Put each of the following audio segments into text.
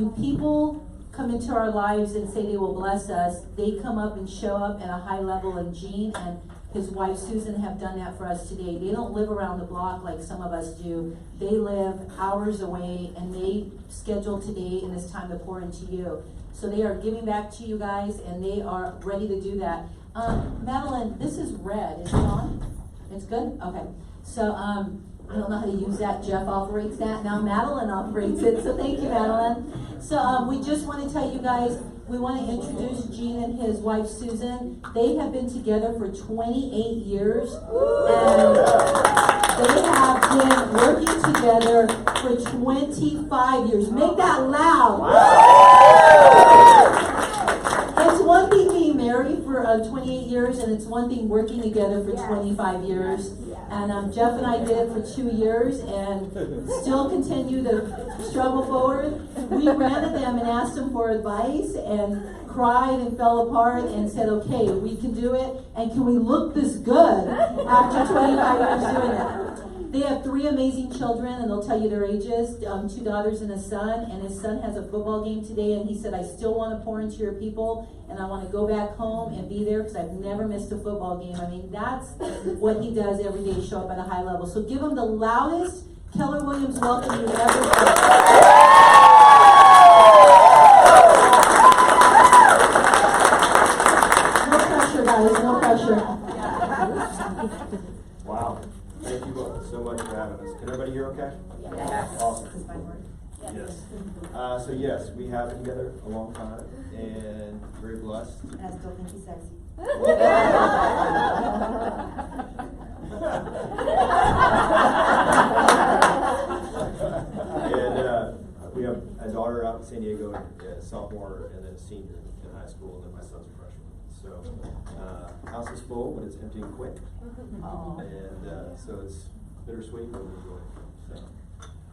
When people come into our lives and say they will bless us, they come up and show up at a high level, and Gene and his wife Susan have done that for us today. They don't live around the block like some of us do. They live hours away, and they schedule today and this time to pour into you. So they are giving back to you guys, and they are ready to do that. Madeline, this is red. Is it on? It's good? Okay. So I don't know how to use that. Jeff operates that. Now Madeline operates it. So thank you, Madeline. So we just want to tell you guys, we want to introduce Gene and his wife Susan. They have been together for 28 years. And they have been working together for 25 years. Make that loud. It's one thing being married for 28 years, and it's one thing working together for 25 years. And Jeff and I did it for 2 years and still continue to struggle forward. We ran at them and asked them for advice and cried and fell apart and said, okay, we can do it. And can we look this good after 25 years doing that? They have 3 amazing children, and they'll tell you their ages, 2 daughters and a son. And his son has a football game today, and he said, I still want to pour into your people, and I want to go back home and be there because I've never missed a football game. I mean, that's what he does every day, show up at a high level. So give him the loudest Keller Williams welcome you've ever heard. No pressure, guys, no pressure. Wow. Thank you both so much for having us. Can everybody hear okay? Yes. Awesome. Yes. So yes, we have been together a long time and very blessed. And I still think he's sexy. And we have a daughter out in San Diego, a sophomore, and then a senior in high school, and then my son's a freshman. So house is full, but it's emptying quick. And so it's bittersweet, but we enjoy it. So,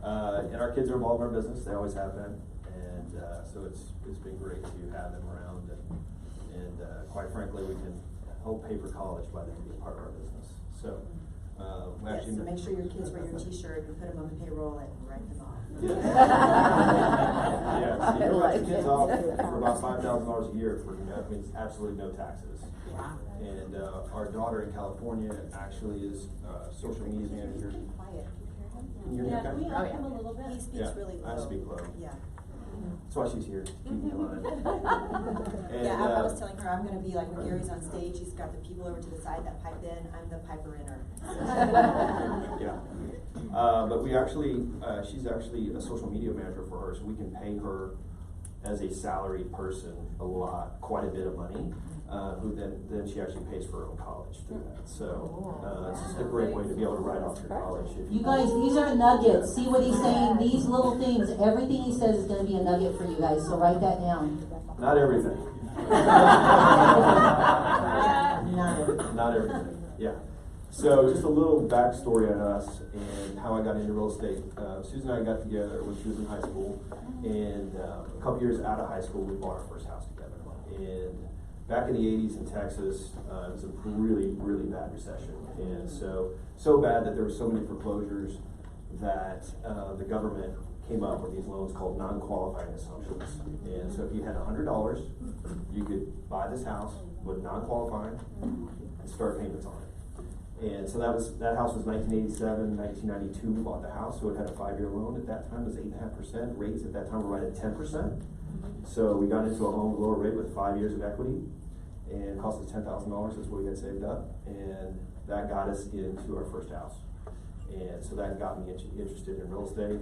and our kids are involved in our business; they always have been, and so it's been great to have them around. And quite frankly, we can help pay for college by them being part of our business. So we Yes, actually so make sure your kids wear your T-shirt and put them on the payroll and write them off. Yeah, so you can write your kids off for about $5,000 a year for that means absolutely no taxes. Wow. And our daughter in California actually is social media manager. Quiet. Can you hear me Yeah, can we okay? help him a little bit? He speaks Yeah, really low. I speak low. Yeah. That's why she's here, to keep me in line. And, Yeah, I was telling her I'm going to be like when Gary's on stage, he's got the people over to the side that pipe in, I'm the piper inner. Yeah. But we actually, she's actually a social media manager for her, so we can pay her as a salaried person quite a bit of money, who then she actually pays for her own college through that. So it's just a great way to be able to write off your college. You guys, these are nuggets. See what he's saying? These little things, everything he says is going to be a nugget for you guys, so write that down. Not everything. Not everything. Yeah. So just a little backstory on us and how I got into real estate. Susan and I got together when she was in high school, and a couple years out of high school, we bought our first house together. And back in the 80s in Texas, it was a really, really bad recession. And so bad that there were so many foreclosures that the government came up with these loans called non-qualifying assumptions. And so if you had $100, you could buy this house with non-qualifying and start payments on it. And so that house was 1987, 1992, we bought the house, so it had a 5-year loan at that time, it was 8.5%. Rates at that time were right at 10%. So we got into a home with a lower rate with 5 years of equity, and it cost us $10,000, that's what we had saved up, and that got us into our first house. And so that got me interested in real estate,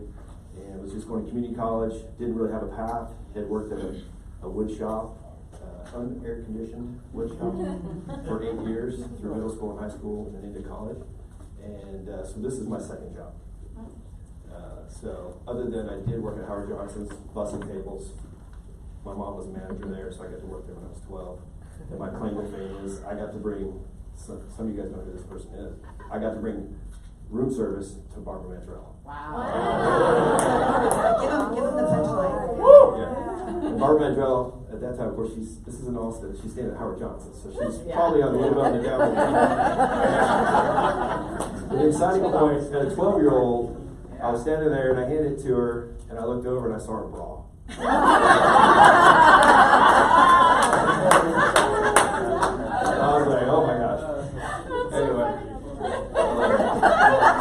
and was just going to community college, didn't really have a path, had worked at a wood shop, un-air conditioned wood shop for 8 years through middle school and high school and into college. And so this is my second job. So other than I did work at Howard Johnson's, bussing tables. My mom was a manager there, so I got to work there when I was 12. And my claim to fame is I got to bring, some of you guys know who this person is, I got to bring room service to Barbara Mandrell. Wow. Give him the punchline. Yeah. And Barbara Mandrell, at that time, of course, this is in Austin, she's staying at Howard Johnson, so she's probably on the little bit on the down. The exciting point, at a 12-year-old, I was standing there and I handed it to her, and I looked over and I saw her bra. I was like, oh my gosh. Anyway.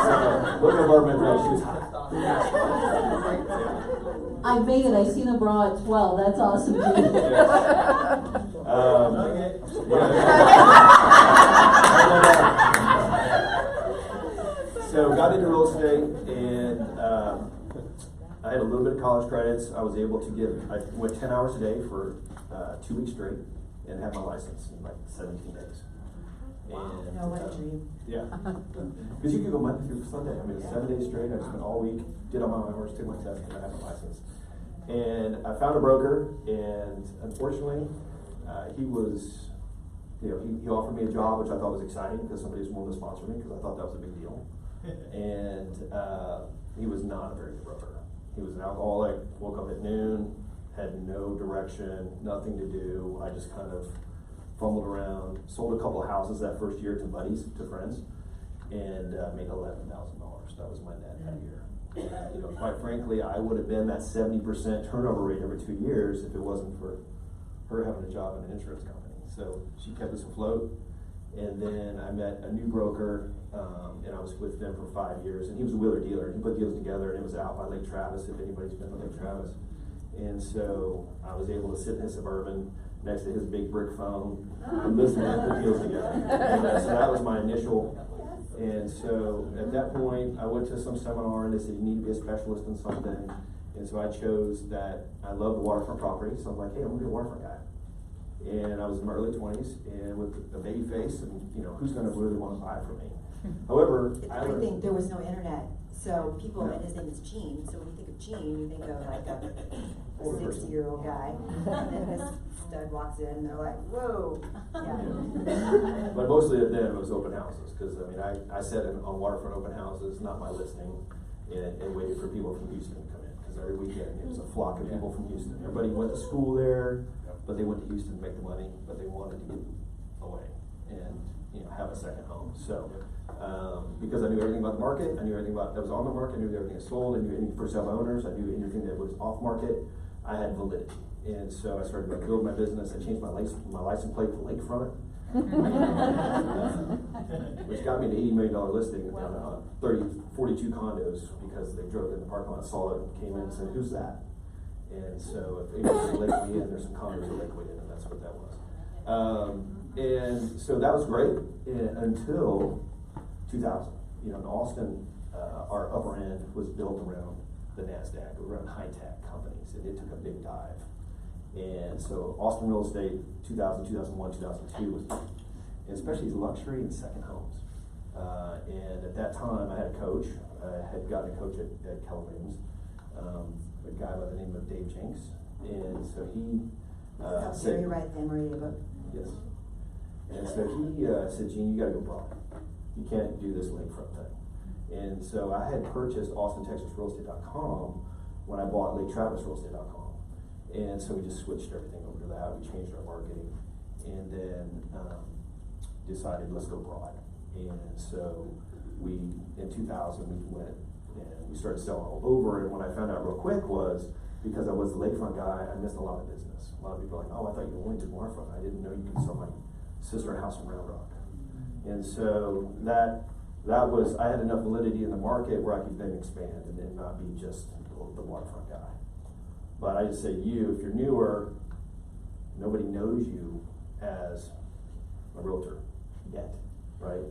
So, looking at Barbara Mandrell, she was hot. I made it. I seen a bra at 12. That's awesome, Gene. So got into real estate, and I had a little bit of college credits. I was able to I went 10 hours a day for 2 weeks straight and had my license in like 17 days. And, No, what a dream. Yeah. Because you could go Monday through Sunday. I mean, 7 days straight. I just went all week, did all my hours, took my test, and I had my license. And I found a broker, and unfortunately, he was, he offered me a job, which I thought was exciting because somebody was willing to sponsor me, because I thought that was a big deal. And he was not a very good broker. He was an alcoholic, woke up at noon, had no direction, nothing to do. I just kind of fumbled around, sold a couple of houses that first year to buddies, to friends, and made $11,000. That was my net that year. And, quite frankly, I would have been that 70% turnover rate every 2 years if it wasn't for her having a job in an insurance company. So she kept us afloat. And then I met a new broker, and I was with them for 5 years. And he was a wheeler dealer. He put deals together, and it was out by Lake Travis, if anybody's been to Lake Travis. And so I was able to sit in his Suburban next to his big brick phone and listen to him put deals together. And so that was my initial. And so at that point, I went to some seminar, and they said, you need to be a specialist in something. And so I chose that. I love the waterfront property, so I'm like, hey, I'm gonna be a waterfront guy. And I was in my early 20s, and with a baby face, and who's gonna really want to buy from me? However, It's a good thing there was no internet, so people, and his name is Gene, so when you think of Gene, you think of like a 60-year-old guy. And then this stud walks in, and they're like, whoa. Yeah. But mostly then it was open houses, because I sat on waterfront open houses, not my listing, and waited for people from Houston to come in, because every weekend it was a flock of people from Houston. Everybody went to school there, but they went to Houston to make the money, but they wanted to get away and have a second home. So because I knew everything about the market, I knew everything that was on the market, I knew everything that sold, I knew anything for sale by owners, I knew anything that was off market. I had validity, and so I started to build my business. I changed my license plate to Lakefront, which got me an $80 million listing on 42 condos, because they drove in the parking lot, saw it, came in and said, "Who's that?" And so if anybody's Lakewood Inn, there's some condos at Lakewood Inn, and that's what that was. And so that was great until 2000. In Austin, our upper end was built around the NASDAQ, around high-tech companies, and it took a big dive. And so Austin real estate, 2000, 2001, 2002 was, and especially luxury and second homes. And at that time, I had a coach. I had gotten a coach at Keller Williams, a guy by the name of Dave Jenks. And so he said, you write the Emory book? Yes. And so he said, Gene, you gotta go broad. You can't do this lakefront thing. And so I had purchased AustinTexasRealEstate.com when I bought LakeTravisRealEstate.com. And so we just switched everything over to that. We changed our marketing, and then decided, let's go broad. And so in 2000, we went and we started selling all over. And what I found out real quick was, because I was the lakefront guy, I missed a lot of business. A lot of people are like, oh, I thought you only did waterfront. I didn't know you could sell my sister house in Round Rock. And so that was, I had enough validity in the market where I could then expand and then not be just the waterfront guy. But I just say if you're newer, nobody knows you as a realtor yet, right?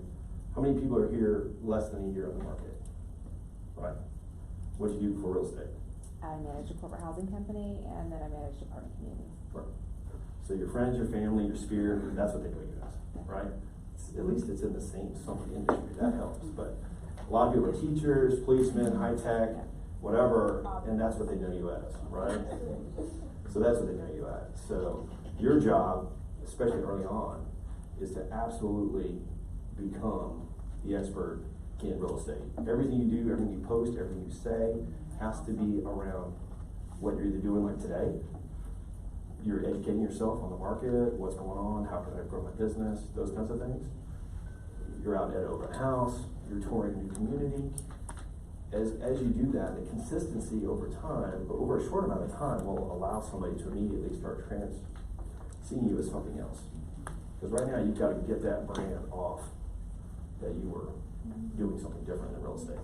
How many people are here less than a year on the market? Right. What do you do for real estate? I manage a corporate housing company, and then I manage apartment communities. Right. So your friends, your family, your sphere, that's what they know you as, right? At least it's in the same something industry, that helps. But a lot of people are teachers, policemen, high tech, whatever, and that's what they know you as, right? So that's what they know you as. So your job, especially early on, is to absolutely become the expert in real estate. Everything you do, everything you post, everything you say has to be around what you're either doing like today, you're educating yourself on the market, what's going on, how can I grow my business, those kinds of things. You're out at open house, you're touring a new community, as you do that, the consistency over time, but over a short amount of time, will allow somebody to immediately start seeing you as something else. Because right now, you've got to get that brand off that you were doing something different in real estate.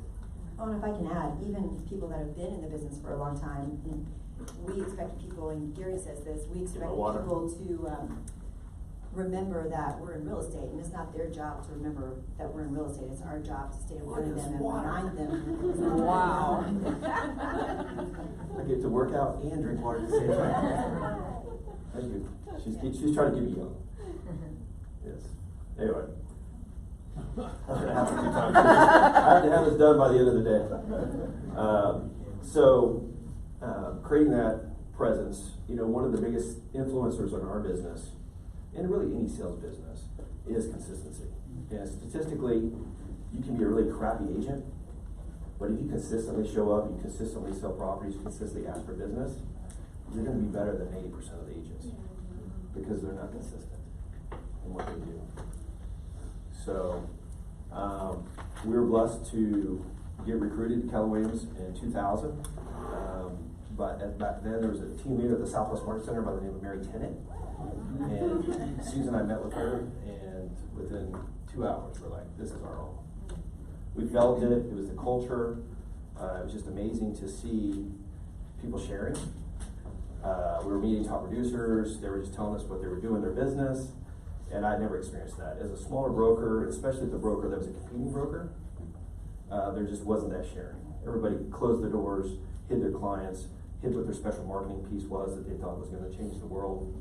Oh, and if I can add, even people that have been in the business for a long time, we expect people, and Gary says this, we expect people to remember that we're in real estate, and it's not their job to remember that we're in real estate. It's our job to stay in front of them and remind them. Wow. I get to work out and drink water at the same time. Thank you. She's trying to keep me young. Yes. Anyway. I have to have this done by the end of the day. Creating that presence, one of the biggest influencers in our business, and really any sales business, is consistency. And statistically, you can be a really crappy agent, but if you consistently show up, you consistently sell properties, you consistently ask for business, you're going to be better than 80% of the agents, because they're not consistent in what they do. So, we were blessed to get recruited to Keller Williams in 2000. But back then, there was a team leader at the Southwest Market Center by the name of Mary Tennant. And Susan and I met with her, and within 2 hours, we're like, this is our home. We felt it. It was the culture. It was just amazing to see people sharing. We were meeting top producers. They were just telling us what they were doing in their business. And I'd never experienced that. As a smaller broker, especially the broker that was a competing broker, there just wasn't that sharing. Everybody closed their doors, hid their clients, hid what their special marketing piece was that they thought was going to change the world,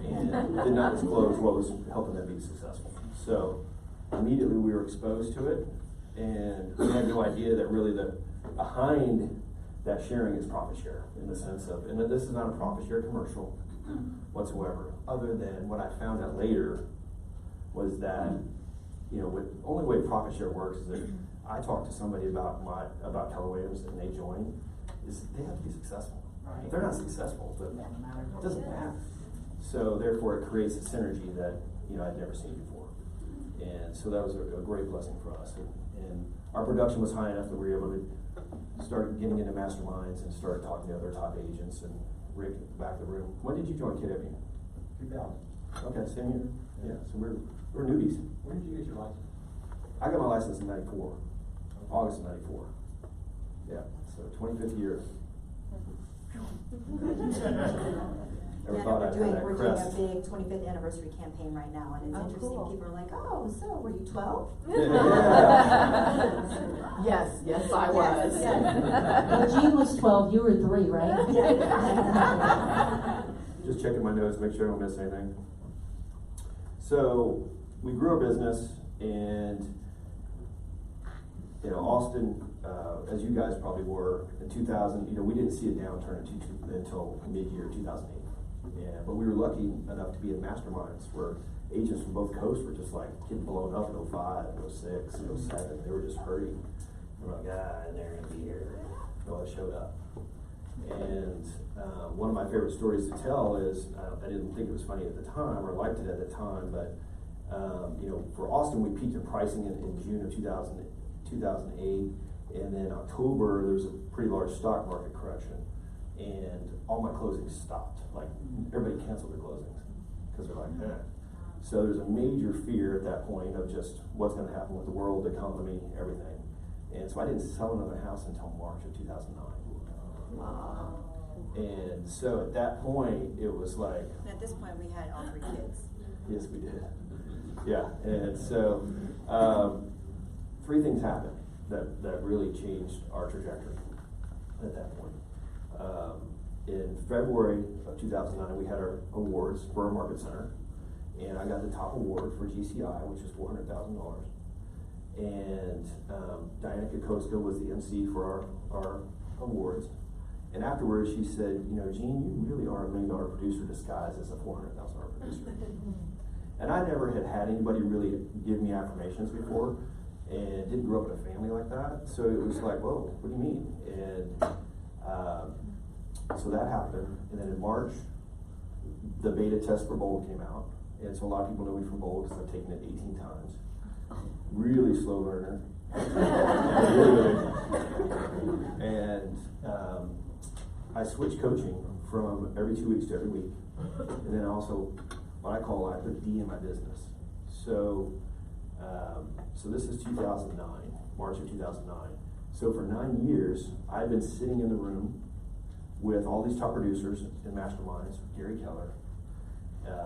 and did not disclose what was helping them be successful. So immediately we were exposed to it, and we had no idea that really behind that sharing is profit share, in the sense of, and this is not a profit share commercial whatsoever, other than what I found out later was that, the only way profit share works is that I talked to somebody about Keller Williams and they join, is they have to be successful. Right. If they're not successful, then it doesn't matter. So therefore it creates a synergy that, I'd never seen before. And so that was a great blessing for us. And our production was high enough that we were able to start getting into masterminds and start talking to other top agents. And Rick, at the back of the room, when did you join KW? 2000. Okay, same year. Yeah, so we're newbies. When did you get your license? I got my license in 94, August of 94. Yeah, so 25th year. Never thought I'd have that we're crest. doing a big 25th anniversary campaign right now, and it's interesting. Cool. People are like, "Oh, so were you 12?" Yes, I was. Well, Jean was 12, you were 3, right? Just checking my notes, make sure I don't miss anything. So we grew our business, and Austin, as you guys probably were in 2000, we didn't see a downturn until mid-year 2008. Yeah, but we were lucky enough to be in masterminds where agents from both coasts were just like getting blown up in 05, 06, 07. They were just hurting. We're like, they're going to be here. Well, it showed up. And one of my favorite stories to tell is, I didn't think it was funny at the time, or liked it at the time, but for Austin, we peaked in pricing in June of 2008, and then October, there was a pretty large stock market correction, and all my closings stopped. Like, everybody canceled their closings, because they're like, So there's a major fear at that point of just what's going to happen with the world, the economy, everything. And so I didn't sell another house until March of 2009. Wow. And so at that point, it was like... And at this point, we had all 3 kids. Yes, we did. Yeah, and so 3 things happened that really changed our trajectory at that point. In February of 2009, we had our awards for our market center, and I got the top award for GCI, which is $400,000. And Diana Kokoska was the MC for our awards. And afterwards, she said, Gene, you really are a $1 million producer disguised as a $400,000 producer. And I never had anybody really give me affirmations before, and didn't grow up in a family like that. So it was like, whoa, what do you mean? And so that happened. And then in March, the beta test for Bold came out. And so a lot of people know me from Bold because I've taken it 18 times. really slow learner. Really. And I switched coaching from every 2 weeks to every week. And then also, what I put D in my business. So this is 2009, March of 2009. So for 9 years, I've been sitting in the room with all these top producers and masterminds, Gary Keller.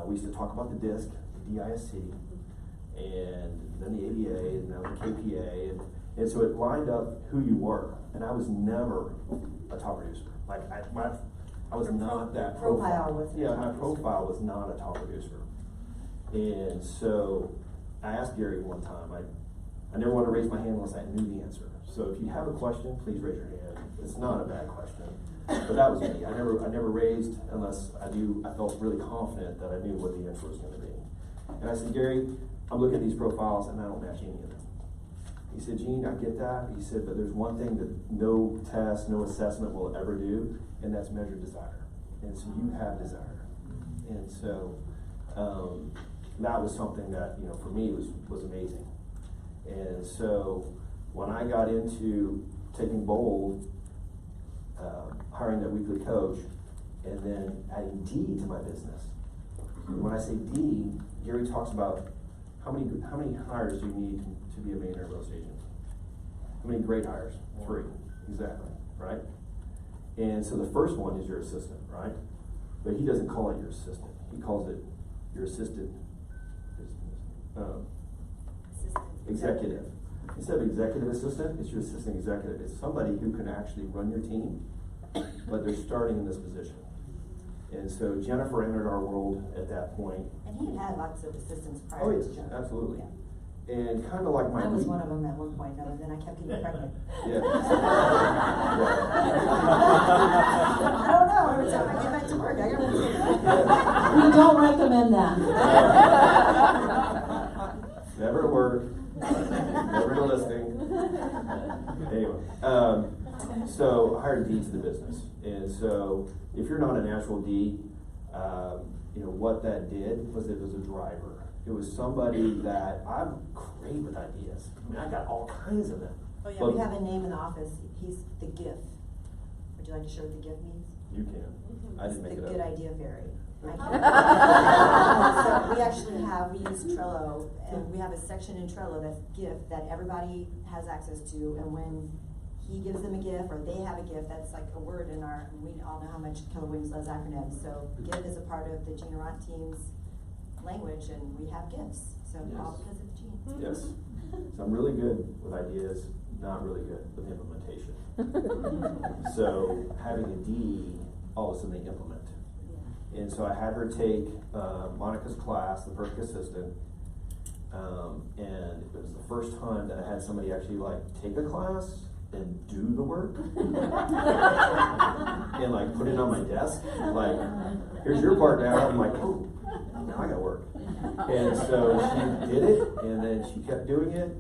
We used to talk about the DISC, the DISC, and then the ABA, and now the KPA, and so it lined up who you were. And I was never a top producer. Like I was not that profile. Yeah, my profile was not a top producer. And so I asked Gary one time. I never want to raise my hand unless I knew the answer. So if you have a question, please raise your hand. It's not a bad question. But that was me. I never raised unless I felt really confident that I knew what the answer was going to be. And I said, Gary, I'm looking at these profiles and I don't match any of them. He said, Gene, I get that. He said, but there's one thing that no test, no assessment will ever do, and that's measure desire. And so you have desire. And so that was something that, for me was amazing. And so when I got into taking Bold, hiring that weekly coach, and then adding D to my business. When I say D, Gary talks about how many hires do you need to be a millionaire real estate agent? How many great hires? 3, exactly, right? And so the first one is your assistant, right? But he doesn't call it your assistant. He calls it your assistant executive. Instead of executive assistant, it's your assistant executive. It's somebody who can actually run your team, but they're starting in this position. And so Jennifer entered our world at that point. And he had lots of assistants prior to Jennifer. Absolutely. Yeah. And kind of like my I was one of them at one point, and then I kept getting pregnant. Yeah. I don't know. Every time I get back to work, I gotta We don't recommend that. Never at work. Never to listing. Anyway, so I hired D to the business. And so if you're not a natural D, what that did was it was a driver. It was somebody that I'm great with ideas. I mean, I got all kinds of them. Oh yeah, we have a name in the office. He's the GIF. Would you like to share what the GIF means? You can. I didn't make it up. The good idea fairy. So we use Trello, and we have a section in Trello that's GIF that everybody has access to, and when he gives them a GIF or they have a GIF, that's like a word in we all know how much Keller Williams loves acronyms, so GIF is a part of the Gene Arant team's language, and we have GIFs, so Yes. all because of Gene. Yes. So I'm really good with ideas, not really good with implementation. So having a D, all of a sudden they implement. And so I had her take Monica's class, the Perfect Assistant, and it was the first time that I had somebody actually take a class and do the work and put it on my desk. Here's your part now. I'm like, oh, now I gotta work. And so she did it, and then she kept doing it.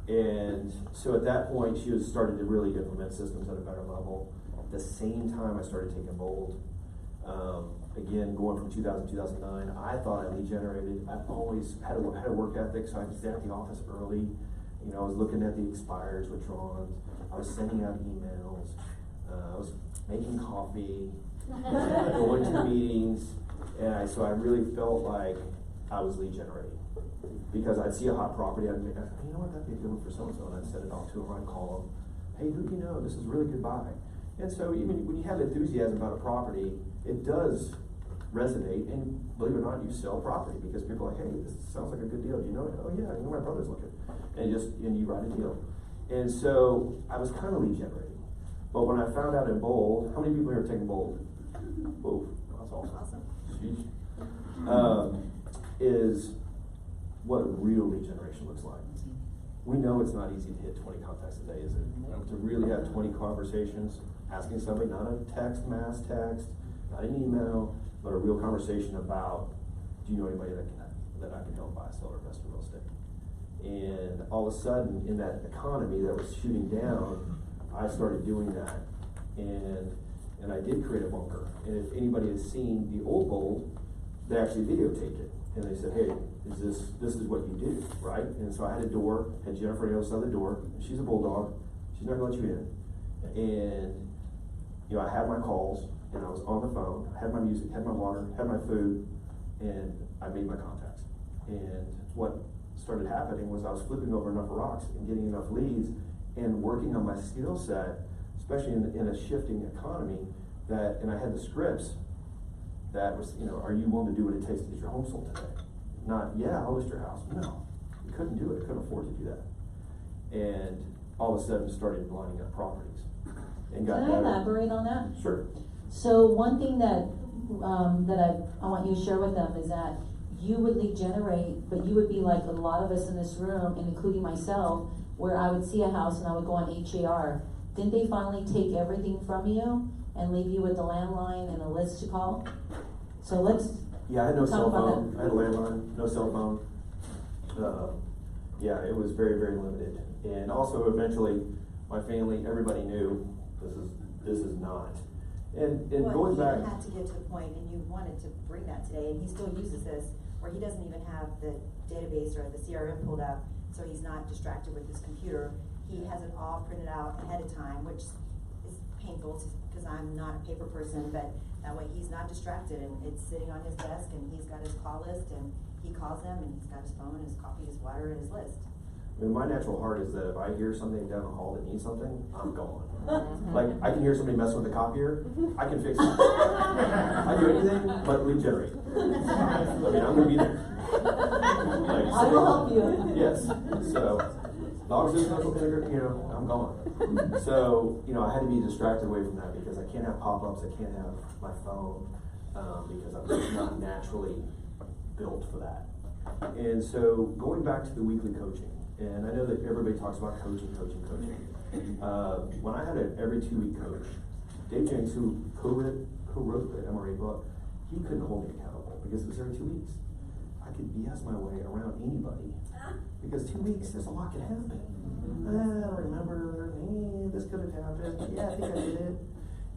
And so at that point, she was starting to really implement systems at a better level. At the same time, I started taking Bold. Again, going from 2000 to 2009, I thought I lead generated. I've always had a work ethic, so I was there at the office early. I was looking at the expires, withdrawals. I was sending out emails. I was making coffee, going to meetings, and so I really felt like I was lead generating. Because I'd see a hot property, I'd think, you know what, that'd be a good one for so-and-so, and I'd send it off to them, I'd call them, hey, who do you know, this is a really good buy. And so even when you have enthusiasm about a property, it does resonate, and believe it or not, you sell property, because people are like, hey, this sounds like a good deal, do you know it? Oh yeah, I know my brother's looking. And you write a deal. And so I was kind of lead generating. But when I found out in Bold, how many people here are taking Bold? Whoa, that's awesome. Is what real lead generation looks like. We know it's not easy to hit 20 contacts a day, is it? To really have 20 conversations, asking somebody, not a mass text, not an email, but a real conversation about, do you know anybody that I can help buy, sell, or invest in real estate? And all of a sudden, in that economy that was shooting down, I started doing that. And I did create a bunker. And if anybody has seen the old Bold, they actually videotaped it. and they said, hey, this is what you do, right? And so I had a door, had Jennifer on the other side of the door. She's a bulldog. She's not gonna let you in. And, you know, I had my calls, and I was on the phone, I had my music, had my water, had my food, and I made my contacts. And what started happening was I was flipping over enough rocks and getting enough leads and working on my skill set, especially in a shifting economy, that, and I had the scripts that was, you know, are you willing to do what it takes to get your home sold today? Not, yeah, I'll list your house. No, we couldn't do it, couldn't afford to do that. And all of a sudden started lining up properties. And got Can I better. elaborate on that? Sure. So one thing that, I want you to share with them is that you would lead generate, but you would be like a lot of us in this room, and including myself, where I would see a house and I would go on HAR. Didn't they finally take everything from you and leave you with a landline and a list to call? So let's Yeah, I had no talk cell about phone. that. I had a landline, no cell phone. Yeah, it was very, very limited. And also eventually, my family, everybody knew this is not. And Well, going he back. had to get to a point, and you wanted to bring that today, and he still uses this, where he doesn't even have the database or the CRM pulled up, so he's not distracted with his computer. He has it all printed out ahead of time, which is painful, because I'm not a paper person, but that way he's not distracted, and it's sitting on his desk, and he's got his call list, and he calls them, and he's got his phone, his coffee, his water, and his list. I mean, my natural heart is that if I hear something down the hall that needs something, I'm gone. Like, I can hear somebody messing with the copier, I can fix it. I do anything but lead generate. I mean, I'm gonna be there. Like, I will help you. Yes, so, dogs is knuckle vinegar, you know, I'm gone. So, you know, I had to be distracted away from that, because I can't have pop-ups, I can't have my phone, because I'm just not naturally built for that. And so, going back to the weekly coaching, and I know that everybody talks about coaching. When I had an every 2-week coach, Dave Jenks, who co-wrote the MRA book, he couldn't hold me accountable because it was every 2 weeks. I could BS my way around anybody, because 2 weeks, there's a lot can happen. I don't remember, this could have happened, yeah, I think I did it.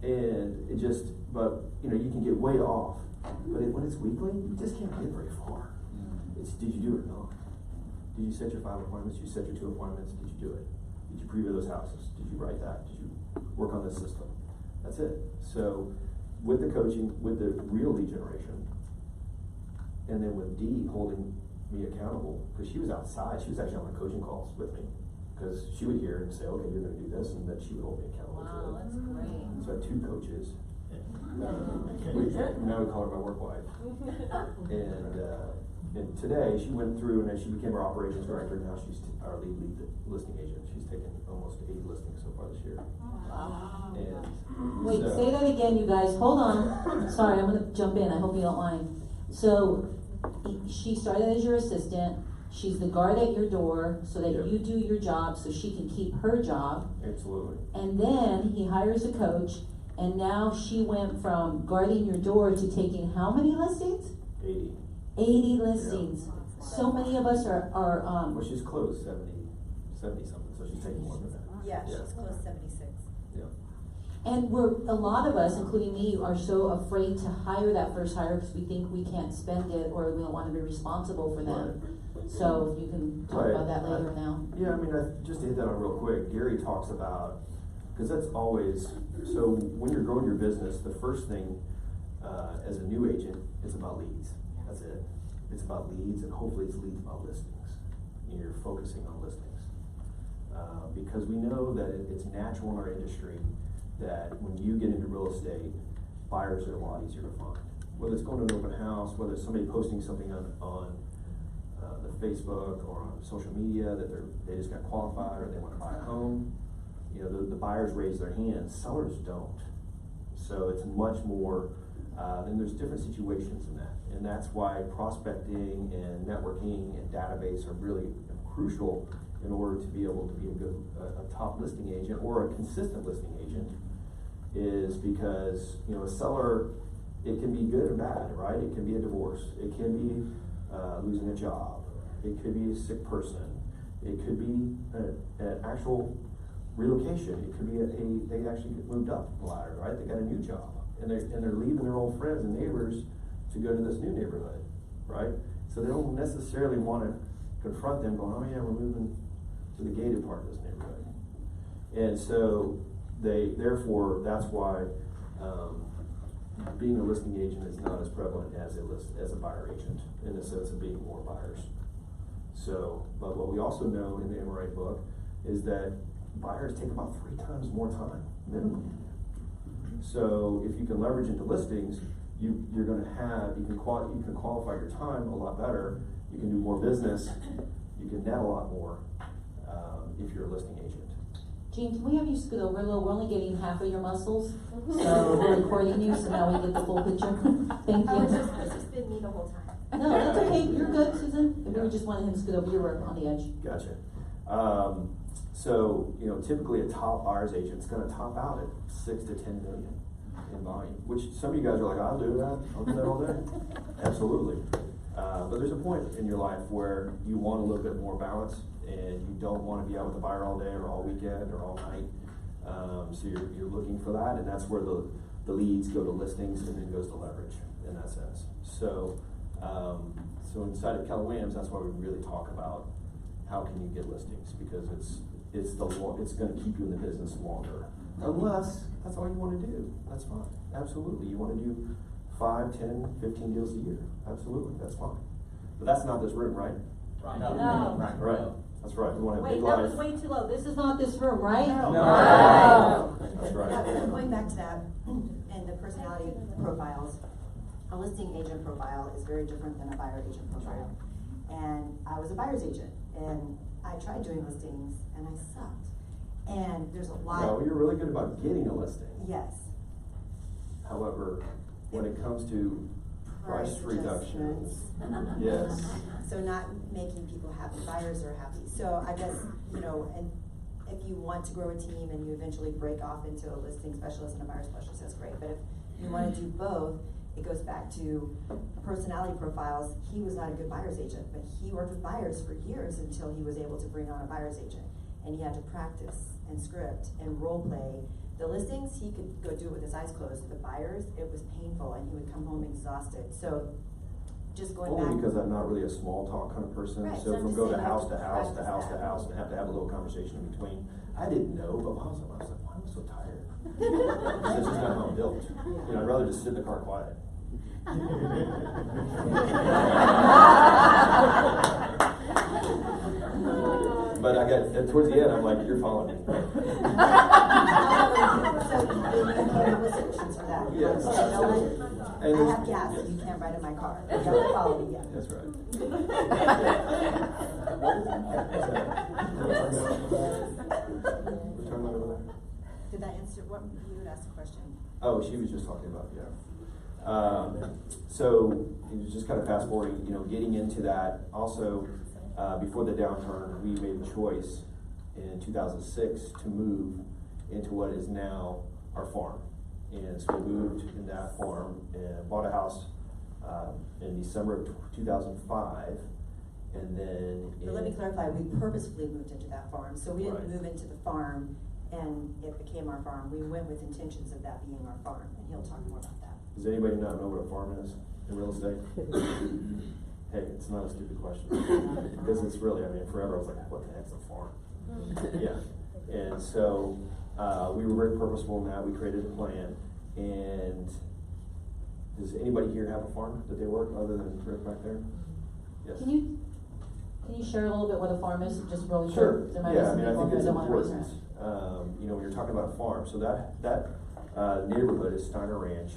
And it just, but, you know, you can get way off. But when it's weekly, you just can't get very far. It's, did you do it or not? Did you set your 5 appointments? Did you set your 2 appointments? Did you do it? Did you preview those houses? Did you write that? Did you work on this system? That's it. So with the coaching, with the real lead generation, and then with Dee holding me accountable, because she was outside, she was actually on my coaching calls with me, because she would hear and say, okay, you're going to do this, and then she would hold me accountable to it. Wow, that's great. So I had 2 coaches. Now we call her my work wife. And today, she went through, and then she became our operations director, now she's our lead listing agent. She's taken almost 8 listings so far this year. Wow. And Wait, so- say that again, you guys, hold on. Sorry, I'm gonna jump in, I hope you don't mind. So, she started as your assistant, she's the guard at your door, so that Yep. you do your job, so she can keep her job. Absolutely. And then he hires a coach, and now she went from guarding your door to taking how many listings? 80. 80 listings. So many of us are, Well, she's closed 70 something, so she's taking more than that. Yeah, she's close 76. Yeah. and a lot of us, including me, are so afraid to hire that first hire because we think we can't spend it or we don't want to be responsible for them. So you can talk Right. about that later now. Yeah, I mean, just to hit that on real quick, Gary talks about, because that's always, so when you're growing your business, the first thing, as a new agent, is about leads. That's it. It's about leads, and hopefully it's leads about listings. You're focusing on listings. Because we know that it's natural in our industry that when you get into real estate, buyers are a lot easier to find. Whether it's going to an open house, whether it's somebody posting something on the Facebook or on social media that they just got qualified or they want to buy a home, you know, the buyers raise their hands, sellers don't. So it's much more, and there's different situations in that. And that's why prospecting and networking and database are really crucial in order to be able to be a top listing agent or a consistent listing agent, is because, you know, a seller, it can be good or bad, right? It can be a divorce. It can be losing a job. It could be a sick person. It could be an actual relocation. It could be they actually get moved up the ladder, right? They got a new job, and they're leaving their old friends and neighbors to go to this new neighborhood. right? So they don't necessarily wanna confront them going, oh yeah, we're moving to the gated part of this neighborhood. And so therefore, that's why, being a listing agent is not as prevalent as as a buyer agent, in the sense of being more buyers. So, but what we also know in the MRA book is that buyers take about 3 times more time, minimum. So if you can leverage into listings, you're gonna have, you can qualify your time a lot better, you can do more business, you can net a lot more, if you're a listing agent. Jean, can we have you scoot over a little? We're only getting half of your muscles, so we're recording you, so now we get the full picture. Thank you. It's just been me the whole time. No, that's okay, you're good, Susan. If we just wanted him to scoot over, you were on the edge. Gotcha. So, you know, typically a top buyer's agent's gonna top out at 6 to 10 million in volume, which some of you guys are like, I'll do that all day. Absolutely. But there's a point in your life where you want a little bit more balance, and you don't wanna be out with the buyer all day or all weekend or all night. So you're looking for that, and that's where the leads go to listings and then goes to leverage in that sense. So, so inside of Keller Williams, that's why we really talk about how can you get listings, because it's gonna keep you in the business longer. Unless that's all you wanna do, that's fine, absolutely. You wanna do 5, 10, 15 deals a year, absolutely, that's fine. But that's not this room, right? Right. No. Right, that's right, we want a Wait, big that life. was way too low. This is not this room, right? No. That's right. Going back to that, and the personality profiles, a listing agent profile is very different than a buyer agent profile. And I was a buyer's agent, and I tried doing listings, and I sucked. And there's a lot. No, you're really good about getting a listing. Yes. However, when it comes to price reductions, adjustments. yes. So not making people happy, buyers are happy. So I guess, you know, and if you want to grow a team and you eventually break off into a listing specialist and a buyer specialist, that's great. But if you want to do both, it goes back to personality profiles. He was not a good buyer's agent, but he worked with buyers for years until he was able to bring on a buyer's agent. And he had to practice and script and role play. The listings, he could go do it with his eyes closed. The buyers, it was painful, and he would come home exhausted. So just going back. Only because I'm not really a small talk kind of person. Right, So so I'm from just go to saying, house like, to house to practice house to that. house and have to have a little conversation in between. I didn't know, but I was like, why am I so tired? This is not how I'm built. You know, I'd rather just sit in the car quiet. But I got, towards the end, I'm like, you're following me. So you can with solutions for that. Yes, So, absolutely. no, And I there's- have gas, yes. you can't ride in my car. You gotta follow me, yeah. That's right. We're talking about over there? Did that answer, what, you would ask a question? Oh, she was just talking about, yeah. So, it was just kind of fast forwarding, you know, getting into that. Also, before the downturn, we made the choice in 2006 to move into what is now our farm. And so we moved in that farm and bought a house in December of 2005. And then But let me clarify, we purposefully moved into that farm, so we didn't Right. move into the farm and it became our farm. We went with intentions of that being our farm, and he'll talk more about that. Does anybody not know what a farm is in real estate? Hey, it's not a stupid question. Because it's really, I mean, forever I was like, what the heck's a farm? Yeah, and so, we were very purposeful in that, we created a plan, and does anybody here have a farm that they work, other than Rick back there? Yes. Can you share a little bit what a farm is, just really Sure, quick? There might be yeah, I some mean, I people think who it's don't wanna raise important, their- you know, when you're talking about a farm, so that neighborhood is Steiner Ranch,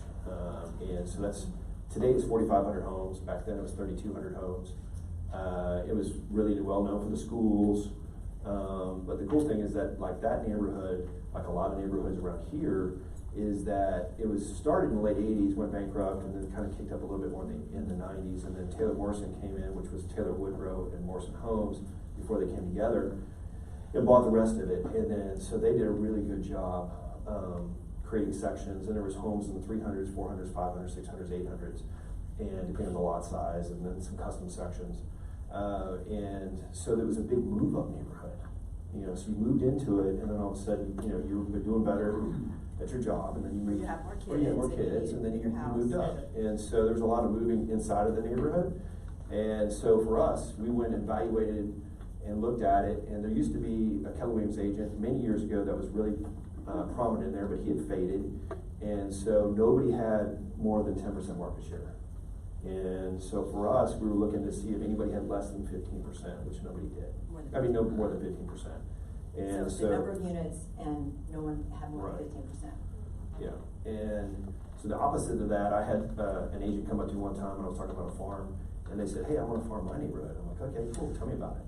and so that's, today it's 4,500 homes, back then it was 3,200 homes. It was really well known for the schools, but the cool thing is that, like, that neighborhood, like a lot of neighborhoods around here, is that it was started in the late 80s, went bankrupt, and then kind of kicked up a little bit more in the 90s, and then Taylor Morrison came in, which was Taylor Woodrow and Morrison Homes, before they came together, and bought the rest of it. And then, so they did a really good job creating sections, and there was homes in the 300s, 400s, 500s, 600s, 800s, and depending on the lot size, and then some custom sections. And so there was a big move up neighborhood. You know, so you moved into it, and then all of a sudden, you know, you were doing better at your job, and then you moved. You have more Or you had more kids, and kids, and then you your house. moved up. And so there was a lot of moving inside of the neighborhood. And so for us, we went and evaluated and looked at it, and there used to be a Keller Williams agent many years ago that was really prominent in there, but he had faded. And so nobody had more than 10% market share. And so for us, we were looking to see if anybody had less than 15%, which nobody did. No more than 15%. And so the number of units and no one had more than 15%. Yeah, and so the opposite of that, I had an agent come up to me one time when I was talking about a farm, and they said, hey, I want to farm my neighborhood. I'm like, okay, cool, tell me about it.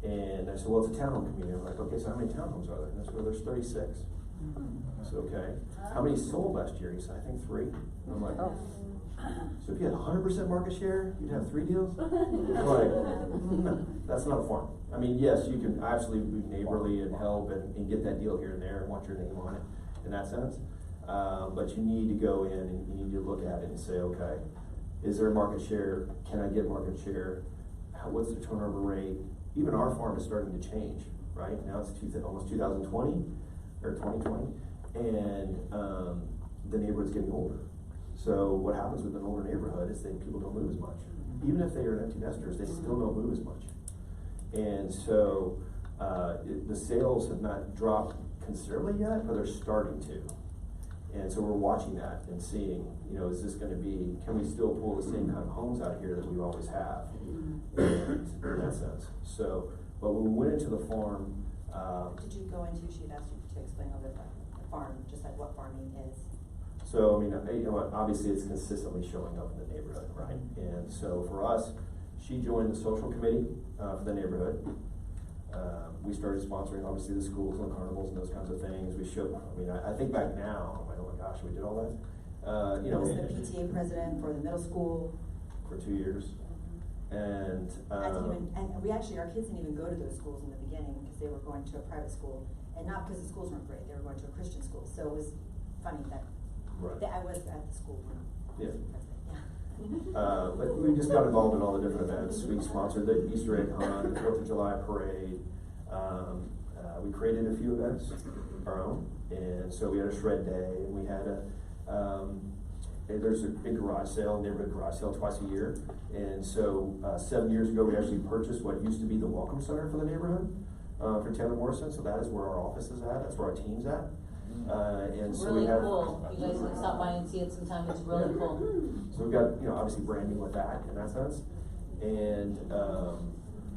And I said, well, it's a townhome community. I'm like, okay, so how many townhomes are there? And I said, well, there's 36. I said, okay. How many sold last year? He said, I think 3. And I'm like, so if you had 100% market share, you'd have 3 deals? I'm like, no, that's not a farm. I mean, yes, you can absolutely be neighborly and help and get that deal here and there and want your name on it in that sense. But you need to go in and you need to look at it and say, okay, is there a market share? Can I get market share? What's the turnover rate? Even our farm is starting to change, right? Now it's almost 2020 or 2020, and the neighborhood's getting older. So what happens with an older neighborhood is that people don't move as much. Even if they are empty nesters, they still don't move as much. And so the sales have not dropped considerably yet, but they're starting to. And so we're watching that and seeing, is this going to be, can we still pull the same kind of homes out of here that we always have? And in that sense. So, but when we went into the farm. Did you go into, she'd asked you to explain a little bit about the farm, just like what farming is? So, obviously it's consistently showing up in the neighborhood, right? And so for us, she joined the social committee for the neighborhood. We started sponsoring, obviously, the schools and the carnivals and those kinds of things. We showed, I think back now, I'm like, oh my gosh, we did all that. I was the PTA president for the middle school. For 2 years. And we actually, our kids didn't even go to those schools in the beginning because they were going to a private school, and not because the schools weren't great, they were going to a Christian school. So it was funny that, I was at the school when I was president. But we just got involved in all the different events. We sponsored the Easter egg hunt, the 4th of July parade. We created a few events, our own, and so we had a shred day, and we had there's a big garage sale, neighborhood garage sale twice a year. And so 7 years ago, we actually purchased what used to be the Welcome Center for the neighborhood for Taylor Morrison. So that is where our office is at. That's where our team's at. And so really we have, cool. You guys can stop by and see it sometime. It's really cool. So we've got, obviously branding with that in that sense. And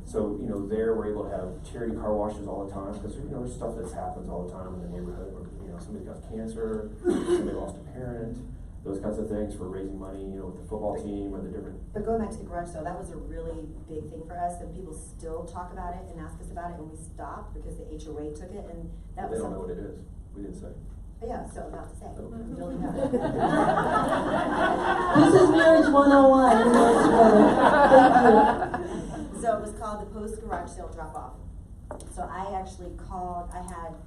so, there we're able to have charity car washes all the time because, there's stuff that happens all the time in the neighborhood where, somebody got cancer, somebody lost a parent. Those kinds of things for raising money, with the football team or the different. But going back to the garage sale, that was a really big thing for us, and people still talk about it and ask us about it, and we stopped because the HOA took it, and that They was. don't know what it is. We didn't say. Yeah, so about to say. Building up. This is marriage 101. We know together. Thank you. So it was called the post garage sale drop off. So I actually called. I had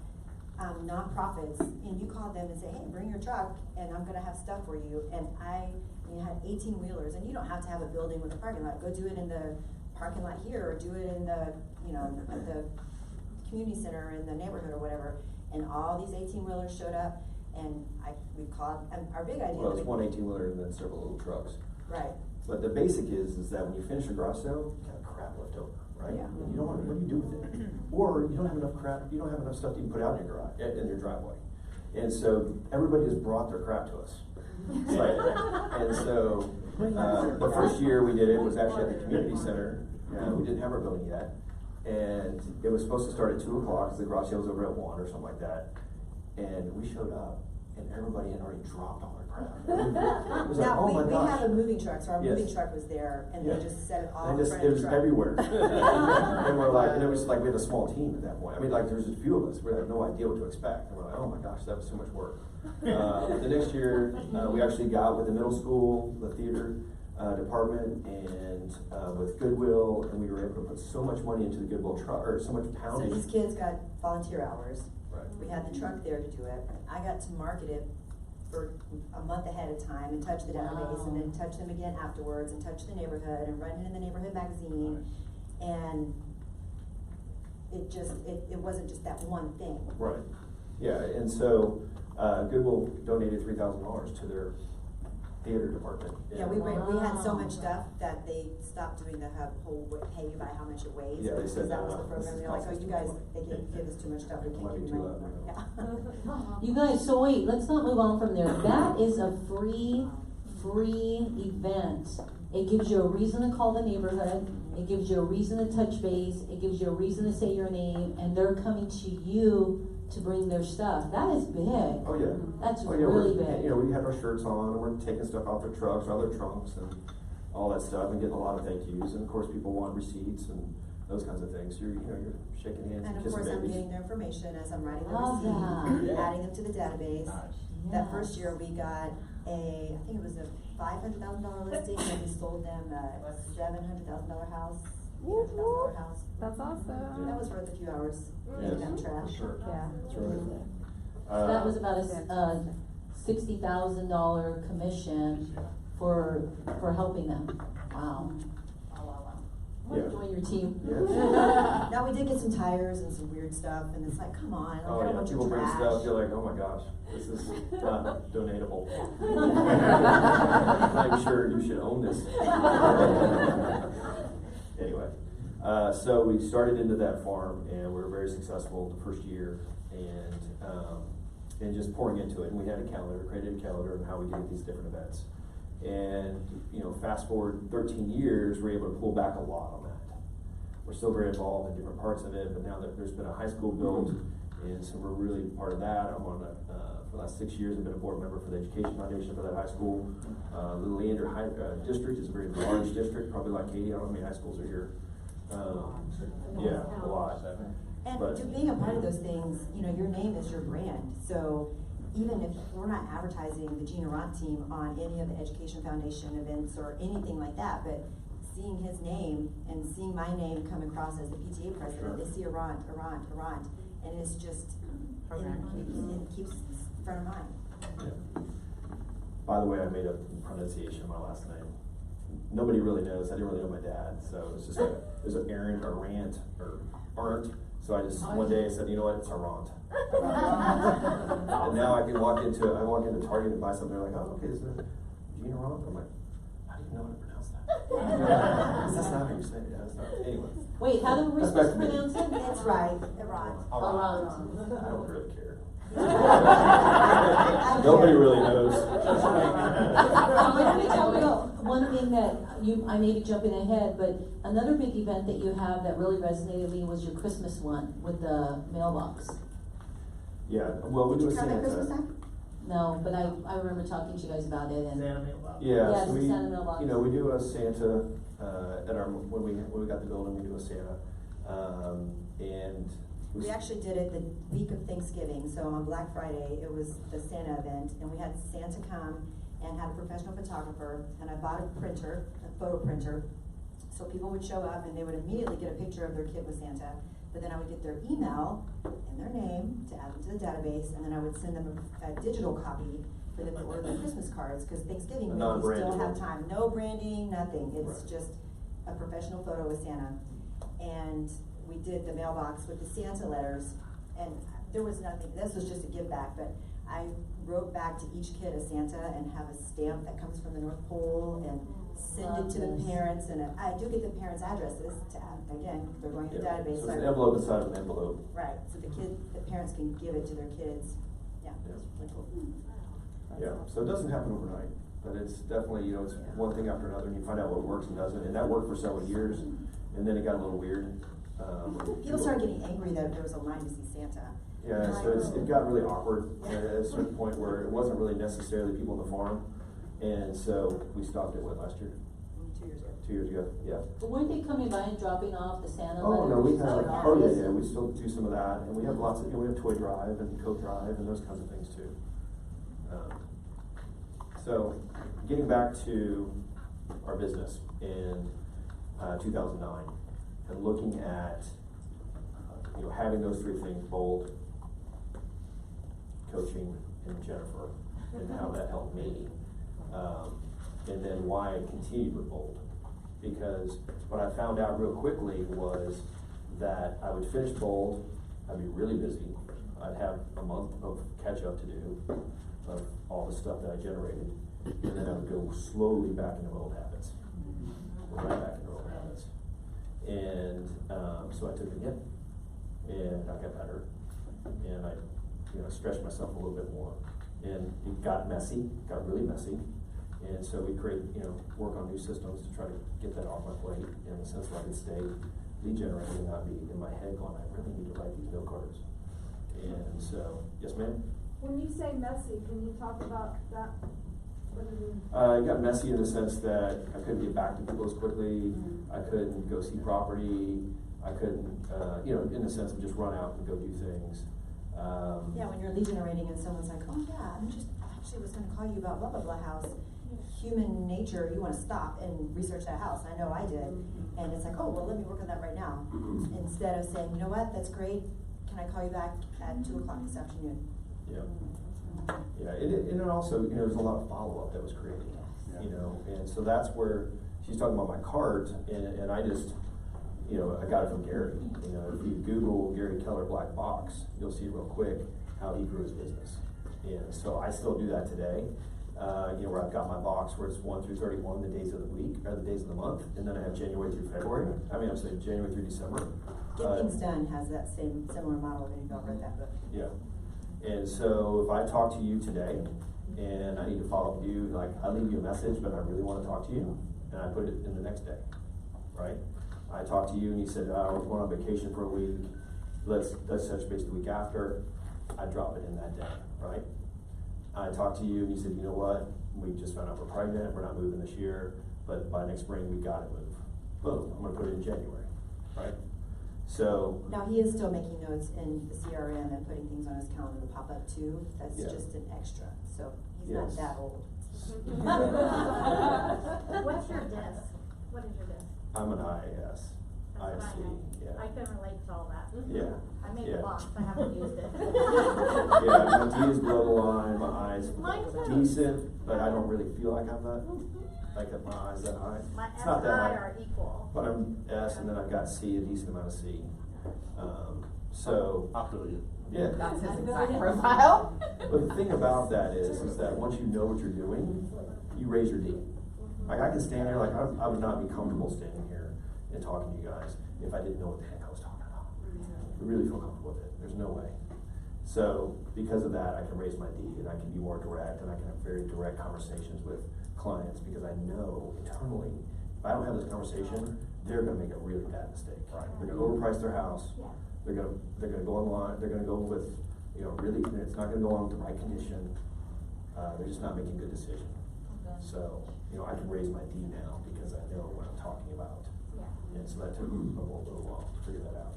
nonprofits, and you called them and say, hey, bring your truck and I'm going to have stuff for you. And I had 18 wheelers, and you don't have to have a building with a parking lot. Go do it in the parking lot here, or do it in the, at the community center in the neighborhood or whatever. And all these 18 wheelers showed up, and we called, and our big idea. Well, it's one 18-wheeler and then several little trucks. Right. But the basic is that when you finish a garage sale, you got crap left over. Right? Yeah. And you don't want, what do you do with it? Or you don't have enough crap, you don't have enough stuff to put out in your garage, in your driveway. And so everybody has brought their crap to us. Like, and so the first year we did it was actually at the community center. We didn't have our building yet. And it was supposed to start at 2 o'clock because the garage sale was over at 1 or something like that. And we showed up, and everybody had already dropped all their crap. It was like, Now, oh my we gosh. have a moving truck, so our Yes. moving truck was there, and they just set it all in And front it of was the truck. everywhere. And we're like, and it was like we had a small team at that point. There was a few of us. We had no idea what to expect. And we're like, oh my gosh, that was so much work. The next year, we actually got with the middle school, the theater department, and with Goodwill, and we were able to put so much money into the Goodwill truck, or so much So poundage. these kids got volunteer hours. Right. We had the truck there to do it. I got to market it for a month ahead of time and touch the database, and then touch them again afterwards, and touch the neighborhood, and run it in the neighborhood magazine. And it wasn't just that one thing. Right. Yeah, and so Goodwill donated $3,000 to their theater department. Yeah, we had so much stuff that they stopped doing the whole pay you by how much it weighs. Yeah, they said that was the this program. is They're like, oh, you guys, they give us too much stuff. We Might can't be give you too money. loud, Yeah. You guys, so wait, let's not move on from there. That is a free event. It gives you a reason to call the neighborhood. It gives you a reason to touch base. It gives you a reason to say your name, and they're coming to you to bring their stuff. That is big. Oh, yeah. That's Oh, yeah, really we're, big. you know, we have our shirts on, and we're taking stuff out their trucks, or other trunks, and all that stuff, and getting a lot of thank yous, and of course, people want receipts and those kinds of things. You're shaking hands And and of kissing course, I'm babies. getting their information as I'm writing the Love receipt, that. adding them to the database. That Yes. first year, we got I think it was a $500,000 listing, and we sold them a $700,000 house, $800,000 house. That's awesome. That was worth a few hours Yeah, getting them trash. for sure. Yeah. That's right. So that was about a $60,000 commission for helping them. Wow. Yeah. Join your team. Yeah. Now, we did get some tires and some weird stuff, and it's like, come on, Oh, I got a yeah, bunch people of bring trash. stuff, you're like, oh my gosh, this is not donatable. I'm sure you should own this. Anyway, so we started into that farm, and we were very successful the first year, and just pouring into it. And we had a calendar, created a calendar on how we did these different events. And, fast forward 13 years, we're able to pull back a lot on that. We're still very involved in different parts of it, but now that there's been a high school built, and so we're really part of that. I'm on for the last 6 years, I've been a board member for the Education Foundation for that high school. The Leander District is a very large district, probably like 80, I don't know how many high schools are here. Yeah, a lot. And But- to being a part of those things, your name is your brand. So even if we're not advertising the Gene Arant team on any of the Education Foundation events or anything like that, but seeing his name and seeing my name come across as the PTA president, they see Arant, and it's just, it keeps front of mind. Yeah. By the way, I made a pronunciation of my last name. Nobody really knows. I didn't really know my dad, so it's just there's an Arant or Rant or Arant. So I just one day I said, you know what, it's Arant. And now I walk into Target and buy something. They're like, oh, okay, is there Gene Arant? I'm like, how do you know how to pronounce that? That's not how you say it. Yeah, that's not. Anyway. Wait, how do we That's back supposed to to me. pronounce it? That's right, Arant. Arant. I don't really care. Nobody really knows. Let me tell you one thing that I may be jumping ahead, but another big event that you have that really resonated with me was your Christmas one with the mailbox. Yeah, well, we do a Did you come at Christmas Santa. time? No, but I remember talking to you guys about it, and Yeah, Yeah, so it's a Santa mailbox. we do a Santa, at our, when we got the building, we do a Santa. And We actually did it the week of Thanksgiving, so on Black Friday, it was the Santa event, and we had Santa come and had a professional photographer, and I bought a printer, a photo printer, so people would show up and they would immediately get a picture of their kid with Santa, but then I would get their email and their name to add them to the database, and then I would send them a digital copy for them to order their Christmas cards, because Thanksgiving, we Non-branded still have one. time, no branding, nothing, it's Right. just a professional photo with Santa. And we did the mailbox with the Santa letters, and there was nothing, this was just a give back, but I wrote back to each kid a Santa and have a stamp that comes from the North Pole and send it to the Love this. parents, and I do get the parents' addresses to add, again, they're going to the yeah, database. so it's I- an envelope inside of an envelope. Right, so the parents can give it to their kids, yeah, Yeah. it's really cool. Yeah, so it doesn't happen overnight, but it's definitely, it's one thing after another, and you find out what works and doesn't, and that worked for several years, and then it got a little weird. People started getting angry that there was a line to see Santa. Yeah, so it got really awkward at a certain point where it wasn't really necessarily people on the farm, and so we stopped it, last year? 2 years ago. 2 years ago, yeah. But weren't they coming by and dropping off the Santa Oh, letters? no, we have, Oh, yeah, we still do some of that, and we have lots of, we have toy drive and coat drive and those kinds of things too. So, getting back to our business in 2009, and looking at, having those three things, Bold, coaching, and Jennifer, and how that helped me. And then why I continued with Bold. Because what I found out real quickly was that I would finish Bold, I'd be really busy, I'd have a month of catch up to do of all the stuff that I generated. and then I would go slowly back into old habits. Right back into old habits. And, so I took it again, and I got better, and I, stretched myself a little bit more. And it got messy, got really messy, and so we work on new systems to try to get that off my plate, in the sense that I could stay lead generating and not be in my head going, I really need to write these note cards. And so, yes ma'am? When you say messy, can you talk about that? What do you mean? It got messy in the sense that I couldn't get back to people as quickly, I couldn't go see property, I couldn't, in the sense of just run out and go do things. Yeah, when you're lead generating and someone's like, oh yeah, I just actually was gonna call you about blah blah blah house. Human nature, you wanna stop and research that house. I know I did. And it's like, oh, well, let me work on that right now. Instead of saying, you know what, that's great. Can I call you back at 2 o'clock this afternoon? Yeah. Yeah, and it also, there's a lot of follow-up that was created, and so that's where she's talking about my cards, and I just, I got it from Gary. If you Google Gary Keller Black Box, you'll see real quick how he grew his business. And so I still do that today, where I've got my box where it's 1 through 31, the days of the week, or the days of the month, and then I have January through February. I'm saying January through December. Get Things Done has that similar model when you go read that book. Yeah. And so if I talk to you today, and I need to follow up with you, like I leave you a message, but I really want to talk to you, and I put it in the next day, right? I talked to you and you said, I was going on vacation for a week, let's touch base the week after, I drop it in that day, right? I talked to you and you said, you know what, we just found out we're pregnant, we're not moving this year, but by next spring we gotta move. Boom, I'm gonna put it in January, right? So. Now he is still making notes in the CRM and putting things on his calendar to pop up too. That's just an extra. So he's not that old. What's your desk? What is your desk? I'm an IAS. That's IC, yeah. I can relate to all that. Yeah. I made a box, I haven't used it. Yeah, my D is below the line, my I's Mine's decent, but I don't really feel like I'm that, like my I's that high. My It's S not and that I high. are equal. But I'm S, and then I've got C, a decent amount of C. So. I feel you. Yeah. That's his exact profile. But the thing about that is that once you know what you're doing, you raise your D. Like I can stand here, like I would not be comfortable standing here and talking to you guys if I didn't know what the heck I was talking about. I really feel comfortable with it. There's no way. So because of that, I can raise my D and I can be more direct and I can have very direct conversations with clients because I know internally, if I don't have this conversation, they're gonna make a really bad mistake. Right. They're gonna overprice their house. They're gonna go online, they're gonna go with, really, it's not gonna go on with the right condition. They're just not making a good decision. So, I can raise my D now because I know what I'm talking about. Yeah. And so that took me a little while to figure that out.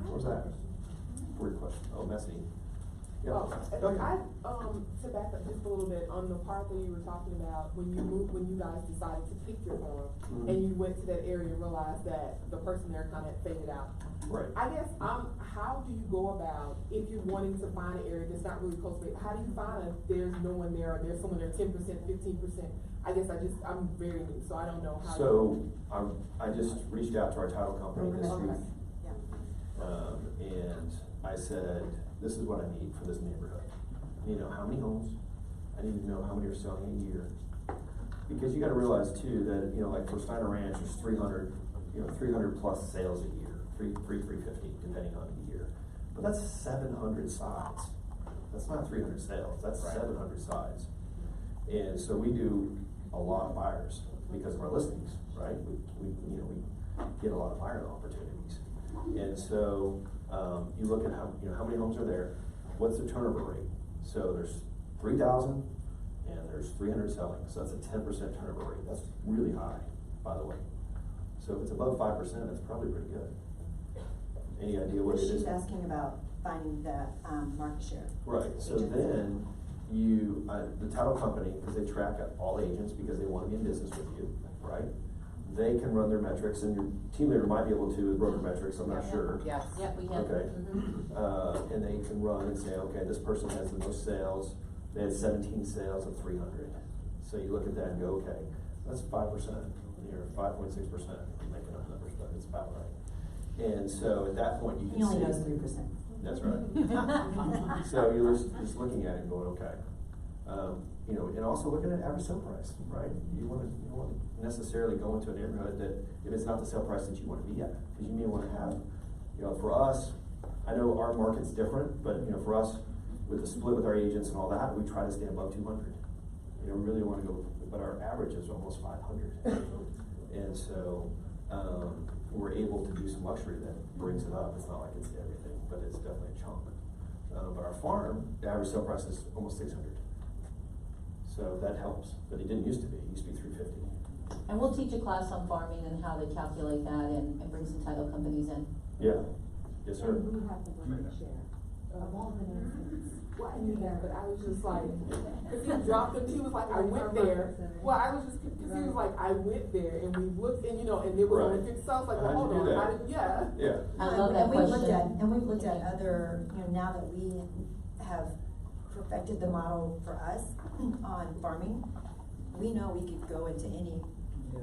What was that? Weird question. Oh, messy. Yeah. Go ahead. To back up just a little bit on the part that you were talking about when you guys decided to pick your farm and you went to that area and realized that the person there kind of faded out. Right. I guess how do you go about if you're wanting to find an area that's not really cultivated? How do you find if there's no one there or there's someone there 10%, 15%? I guess I'm very new, so I don't know how. So I just reached out to our title company this week. And I said, this is what I need for this neighborhood. I need to know how many homes. I need to know how many are selling a year. Because you gotta realize too that, like for Steiner Ranch, there's 300 plus sales a year, 350 depending on the year. But that's 700 sides. That's not 300 sales, that's 700 sides. And so we do a lot of buyers because of our listings, right? We get a lot of buyer opportunities. And so, you look at how many homes are there, what's the turnover rate? So there's 3,000 and there's 300 selling, so that's a 10% turnover rate. That's really high, by the way. So if it's above 5%, that's probably pretty good. Any idea what it is? She's asking about finding the market share. Right, so then the title company, because they track all agents because they want to be in business with you, right? They can run their metrics, and your team leader might be able to with broker metrics, I'm not sure. Yes. Yep, we have. Okay. And they can run and say, okay, this person has the most sales, they had 17 sales of 300. So you look at that and go, okay, that's 5%, or 5.6%, I'm making up numbers, but it's about right. And so at that point you can He only see. knows 3%. That's right. So you're just looking at it and going, okay. you know, and also looking at average sale price, right? You don't want to necessarily go into a neighborhood that, if it's not the sale price that you want to be at, because you may want to have, you know, for us, I know our market's different, but, you know, for us, with the split with our agents and all that, we try to stay above 200. You know, we really want to go, but our average is almost 500. And so, we're able to do some luxury that brings it up. It's not like it's everything, but it's definitely a chunk. But our farm, the average sale price is almost 600. So that helps, but it didn't used to be. It used to be 350. And we'll teach a class on farming and how they calculate that and bring some title companies in. Yeah. Yes, sir. And we have the market share of all the neighborhoods. Well, I knew that, but I was just like, cause he dropped him, he was like, I went there. Well, I was just, cause he was like, I went there and we looked and, you know, and it was only Right. 50, so I was like, well, How'd hold you do on, that? I didn't, yeah. Yeah. I love that And we've question. we've looked at other, you know, now that we have perfected the model for us on farming, we know we could go into any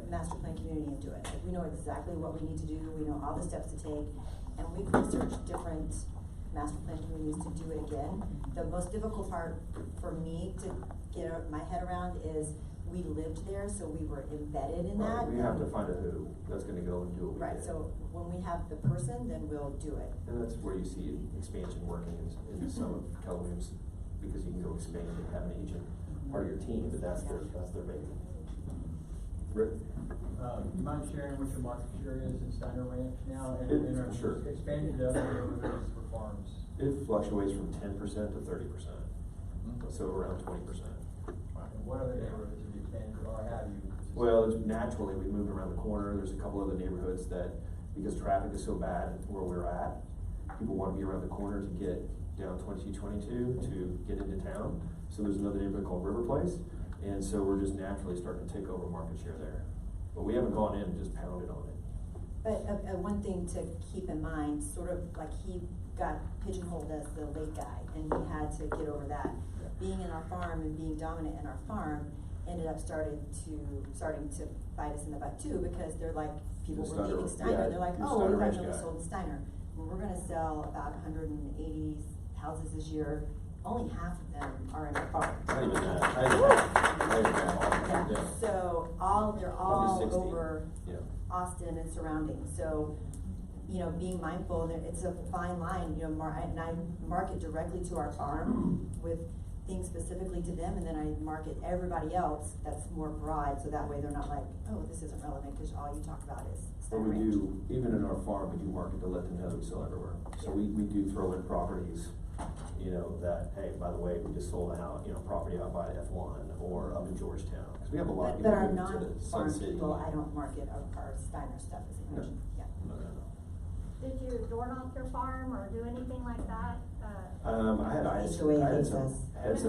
master plan community and do it. Like, we know exactly what we need to do, we know all the steps to take, and we've researched different master plan communities to do it again. The most difficult part for me to get my head around is we lived there, so we were embedded in that. Right. We have to find a who that's going to go and do what we Right, did. so when we have the person, then we'll do it. And that's where you see expansion working in some of Keller Williams, because you can go expand and have an agent part of your team, but that's their baby. Rick? You mind sharing what your market share is in Steiner Ranch now, and are Sure. expanding to other neighborhoods for farms? It fluctuates from 10% to 30%, so around 20%. And what other neighborhoods have you expanded, or have you? Well, naturally, we moved around the corner. There's a couple other neighborhoods that, because traffic is so bad where we're at, people want to be around the corner to get down 2222 to get into town. So there's another neighborhood called River Place, and so we're just naturally starting to take over market share there. But we haven't gone in and just pounded on it. But one thing to keep in mind, sort of like he got pigeonholed as the late guy, and he had to get over that. Being in our farm and being dominant in our farm ended up starting to bite us in the butt too, because they're like, people were leaving Steiner, they're like, oh, we haven't really sold Steiner. Well, we're gonna sell about 180 houses this year, only half of them are in our farm. Not even that. Not even that. Not even that. Yeah, so they're Probably all 60. over Yeah. Austin and surroundings, so, you know, being mindful, it's a fine line, you know, and I market directly to our farm with things specifically to them, and then I market everybody else that's more broad, so that way they're not like, oh, this isn't relevant, cause all you talk about is But Steiner we Ranch. do, even in our farm, we do market to let them know that we sell everywhere. So we do throw in properties, you know, that, hey, by the way, we just sold a house, you know, property out by F1 or up in Georgetown. Cause we have a lot of But people our moving to the Sun non-farm City. people, I don't market our Steiner stuff as much, yeah. No. Did you door knock your farm or do anything like that? I had HOA had some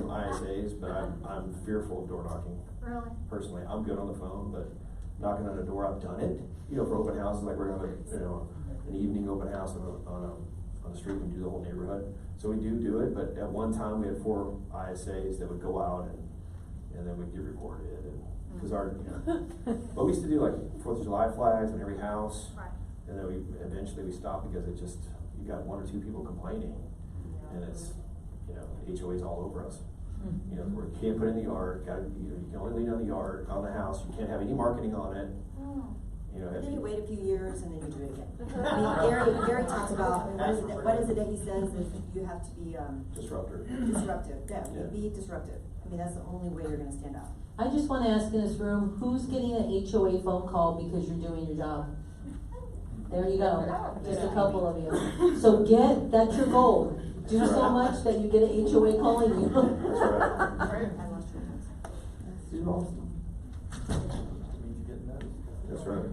ISAs, but I'm fearful of door knocking. Really? Personally, I'm good on the phone, but knocking on a door, I've done it. You know, for open houses, like we're having, you know, an evening open house on the street, we do the whole neighborhood. So we do it, but at one time we had 4 ISAs that would go out and then we'd get reported, and cause but we used to do like 4th of July flags on every house. Right. And then eventually we stopped because you got 1 or 2 people complaining, and it's, you know, HOA's all over us. You know, where you can't put in the yard, you can only lean on the yard, on the house, you can't have any marketing on it. You know, Then you wait a few years and then you do it again. I mean, Gary talks about, what is it that he says, is you have to be, disruptor. disruptive, yeah, Yeah. be disruptive. I mean, that's the only way you're gonna stand out. I just wanna ask in this room, who's getting an HOA phone call because you're doing your job? There you go, just a couple of you. So that's your goal. Do so much that you get an HOA calling you. That's right. I lost your hands. That's right.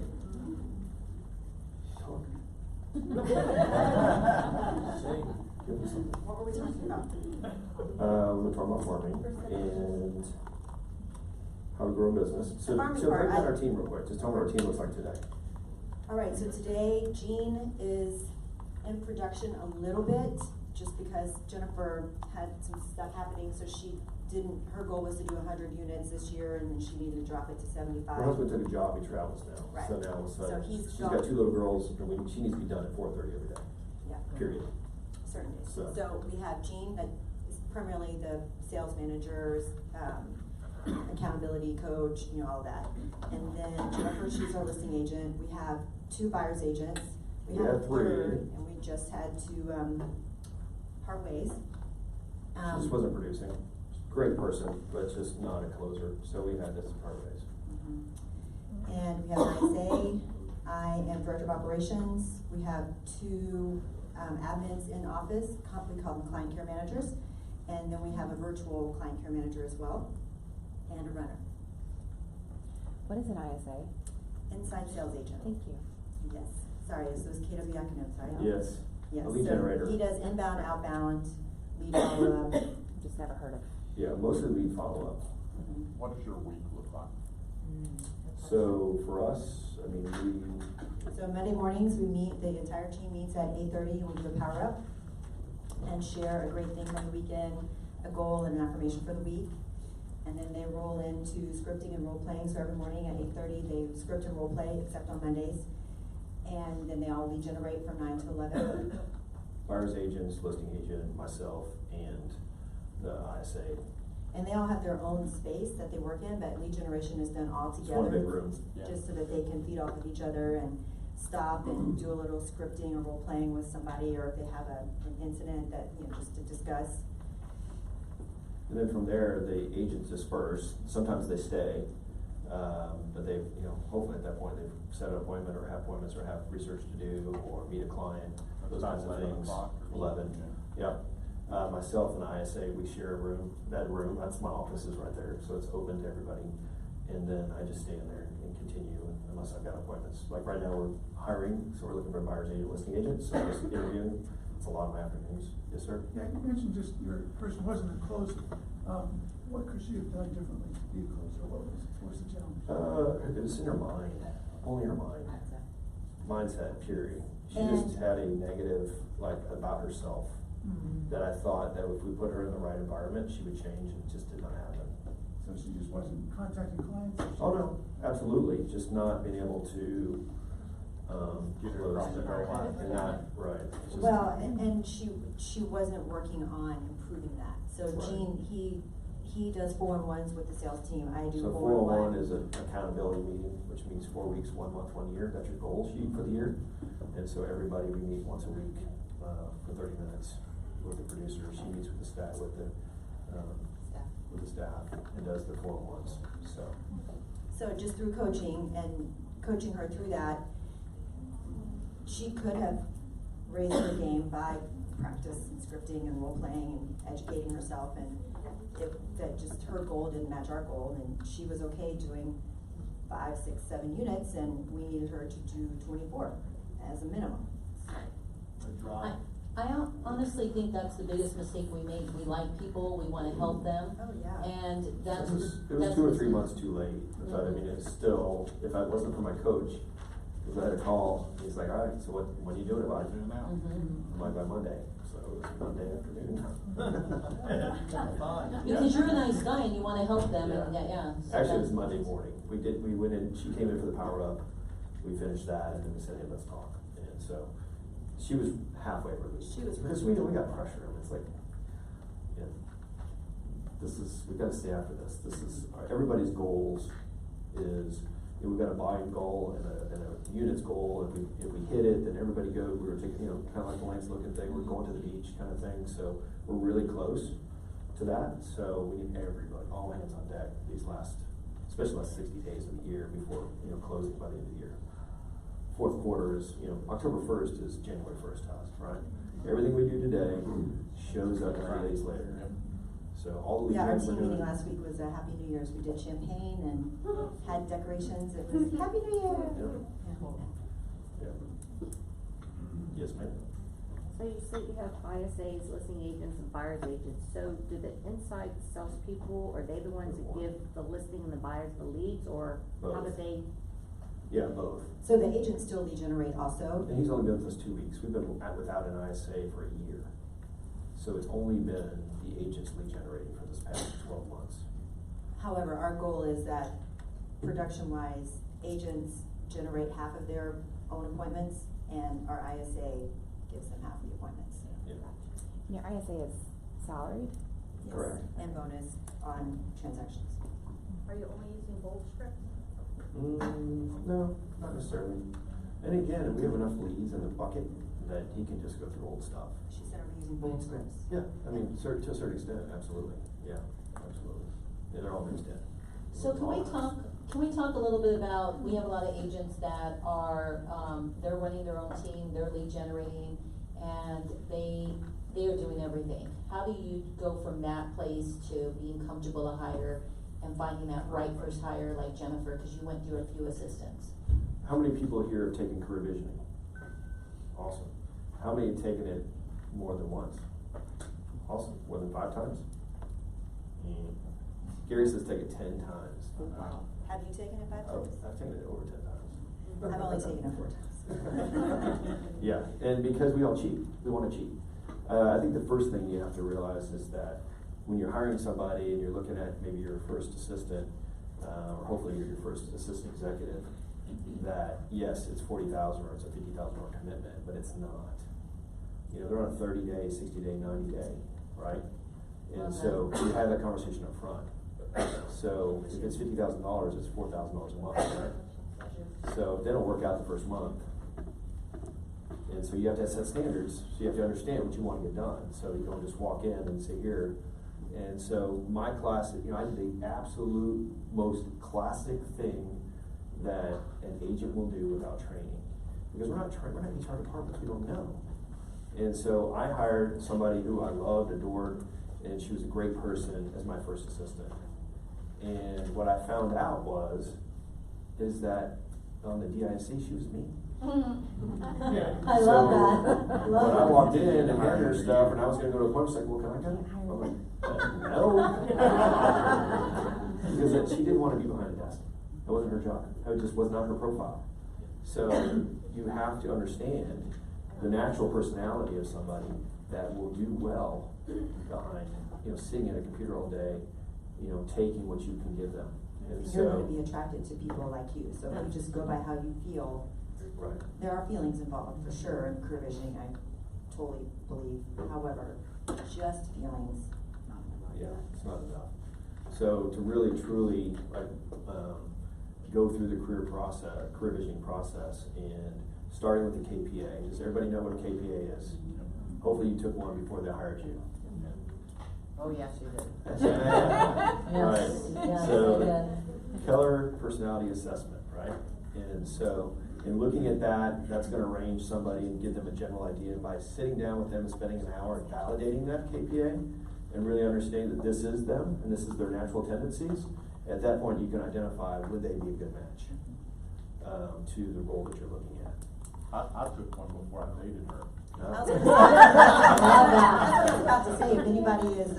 Give me something. What were we talking about? We were talking about farming and how to grow a business. So Farming break part, down our team real quick. Just tell me what our team looks like today. All right, so today Jean is in production a little bit, just because Jennifer had some stuff happening, so her goal was to do 100 units this year, and then she needed to drop it to 75. My husband took a job, he travels now. Right. So now it's So he's she's got 2 little girls, and she needs to be done at 4:30 every day, Yeah. period. Certain days. So- So we have Jean that is primarily the sales managers, accountability coach, you know, all that. And then Jennifer, she's our listing agent. We have 2 buyer's agents. We We had a had 3. third, and we just had to, part ways. She just wasn't producing. Great person, but just not a closer, so we had to part ways. And we have an ISA. I am director of operations. We have 2 admins in office. We call them client care managers. And then we have a virtual client care manager as well, and a runner. What is an ISA? Inside sales agent. Thank you. Yes. Sorry, it's those KW acronyms, right? Yes, Yes. a lead So generator. he does inbound, outbound, lead follow-up. Just never heard of. Yeah, mostly lead follow-up. What does your week look like? So for us, I mean, So Monday mornings, we meet, the entire team meets at 8:30, and we do a power up and share a great thing from the weekend, a goal and an affirmation for the week. And then they roll into scripting and role playing, so every morning at 8:30, they script and role play, except on Mondays. And then they all lead generate from 9 to 11. buyer's agents, listing agent, myself, and the ISA. And they all have their own space that they work in, but lead generation is done all It's together. one big room. Just so that they can feed off of each other and stop and do a little scripting or role playing with somebody, or if they have an incident that, you know, just to discuss. And then from there, the agents disperse. Sometimes they stay, but they've, you know, hopefully at that point they've set an appointment or have appointments or have research to do or meet a client, those kinds of 11 things. o'clock or 11, yep. Myself and ISA, we share a room. That room, that's my office is right there, so it's open to everybody. And then I just stay in there and continue unless I've got appointments. Like right now we're hiring, so we're looking for a buyer's agent, listing agent, so I'm just interviewing. It's a lot of my afternoons. Yes, sir? Yeah, you mentioned just your person wasn't a closer. What could she have done differently to be a closer? What was the challenge? It was in her mind, only her mind. Mindset, period. She And- just had a negative, like, about herself, that I thought that if we put her in the right environment, she would change, and it just did not happen. So she just wasn't contacting clients? Or she Oh, no, absolutely, just not being able to, Get her across the goal line. And not, right. It's just- Well, and she wasn't working on improving that. So Right. Gene, he does 4-on-1s with the sales team. I do So 4-on-1. 401 is an accountability meeting, which means 4 weeks, 1 month, 1 year, that's your goal sheet for the year. And so everybody, we meet once a week, for 30 minutes with the producer. She meets with the staff, with the staff, and does the 401s, so. So just through coaching and coaching her through that, she could have raised her game by practice and scripting and role playing and educating herself, and if that just her goal didn't match our goal, and she was okay doing 5, 6, 7 units, and we needed her to do 24 as a minimum. I honestly think that's the biggest mistake we make. We like people, we wanna help them, Oh, yeah. and that's. It was that's 2 or what's- 3 months too late, but I mean, it's still, if I wasn't for my coach, if I had a call, he's like, all right, so what are you doing about it? Mhm. I'm like, by Monday, so it was Monday afternoon. Because you're a nice guy and you wanna help them, and, yeah. So Actually, it was that's- Monday morning. We went in, she came in for the power up, we finished that, and then we said, hey, let's talk. And so, she was halfway released. She was Because we got pressure, and it's like, yeah, we gotta stay after this. This is, everybody's goals is, you know, we've got a volume goal and a units goal, and if we hit it, then everybody we were taking, you know, kinda like the Lance looking thing, we're going to the beach kind of thing, so we're really close to that, so we need everybody, all hands on deck these especially last 60 days of the year before, you know, closing by the end of the year. Fourth quarter is, you know, October 1st is January 1st to us, right? Everything we do today shows up 90 days later. So all the Yeah, our weekends we're team meeting doing. last week was a Happy New Year's. We did champagne and had decorations. It was Happy New Year. Yeah. Yes, ma'am. So you said you have ISAs, listing agents, and buyer's agents, so do the inside salespeople, are they the ones that give the listing and the buyers the leads, or how do Both. they? Yeah, both. So the agents still lead generate also. And he's only been with us 2 weeks. We've been without an ISA for a year. So it's only been the agents lead generating for this past 12 months. However, our goal is that production-wise, agents generate half of their own appointments, and our ISA gives them half of the appointments. Yeah. Your ISA is salaried? Yes, Correct. and bonus on transactions. Are you only using bold script? No, not necessarily. And again, we have enough leads in the bucket that he can just go through old stuff. She said, are we using bold scripts? Yeah, I mean, to a certain extent, absolutely, yeah, absolutely. Yeah, they're all mixed in. So can we talk a little bit about, we have a lot of agents that are, they're running their own team, they're lead generating, and they are doing everything. How do you go from that place to being comfortable to hire and finding that right first hire like Jennifer, because you went through a few assistants? How many people here have taken career visioning? Awesome. How many have taken it more than once? Awesome. More than 5 times? Gary says take it 10 times. Wow. Have you taken it 5 Oh, times? I've taken it over 10 times. I've only taken it 4 times. Yeah, and because we all cheat, we want to cheat. I think the first thing you have to realize is that when you're hiring somebody and you're looking at maybe your first assistant, or hopefully you're your first assistant executive, that yes, it's $40,000 or it's a $50,000 commitment, but it's not. You know, they're on a 30-day, 60-day, 90-day, right? And so you have that conversation up front. So if it's $50,000, it's $4,000 a month, right? So if they don't work out the first month, and so you have to set standards, so you have to understand what you want to get done. So you don't just walk in and say here. And so my class, you know, I did the absolute most classic thing that an agent will do without training. Because we're not HR departments, we don't know. And so I hired somebody who I loved, adored, and she was a great person as my first assistant. And what I found out is that on the DIC, she was me. Yeah. I love that. When I walked in and hired her stuff, and I was going to go to a appointment, she's like, well, can I go? I'm like, no. Because she didn't want to be behind a desk. That wasn't her job. It just was not her profile. So you have to understand the natural personality of somebody that will do well behind, you know, sitting at a computer all day, you know, taking what you can give them. And you're going to be attracted to people like you. So if you just go by how you feel, right. There are feelings involved for sure in career visioning. I totally believe. However, just feelings. Yeah, it's not enough. So to really truly go through the career visioning process, and starting with the KPA. Does everybody know what a KPA is? Hopefully you took one before they hired you. Oh, yes, you did. Right. Yes, So Keller personality assessment, right? And so in looking at that, that's going to range somebody and give them a general idea by sitting down with them and spending an hour and validating that KPA and really understanding that this is them and this is their natural tendencies. At that point, you can identify would they be a good match to the role that you're looking at. I took one before I dated her. I was about to say, if anybody is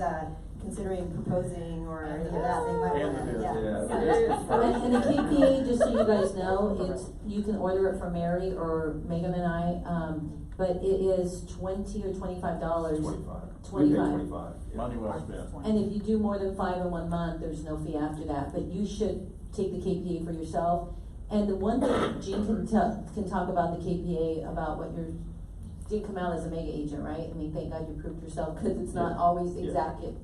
considering proposing or any of that, they might want to. And the KPA, just so you guys know, it's, you can order it from Mary or Megan and I, but it is $20 or $25. 25. We pay 25. Yeah. Money well spent. And if you do more than 5 in 1 month, there's no fee after that. But you should take the KPA for yourself. And the one thing Jean can talk about the KPA, about what you're, didn't come out as a mega agent, right? I mean, thank God you proved yourself, because it's not always exactly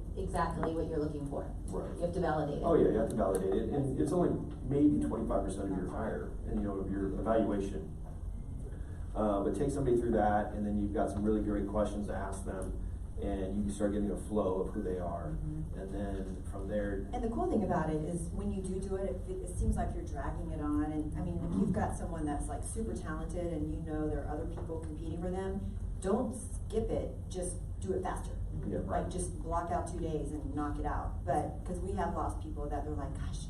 what you're looking for. Right. You have to validate it. Oh yeah, you have to validate it, and it's only maybe 25% of your hire, and you know, of your evaluation. But take somebody through that, and then you've got some really great questions to ask them, and you can start getting a flow of who they are, and then from there. And the cool thing about it is when you do it, it seems like you're dragging it on. And I mean, if you've got someone that's like super talented and you know there are other people competing for them, don't skip it. Just do it faster. Yeah. Like just block out 2 days and knock it out. But because we have lost people that they're like, gosh,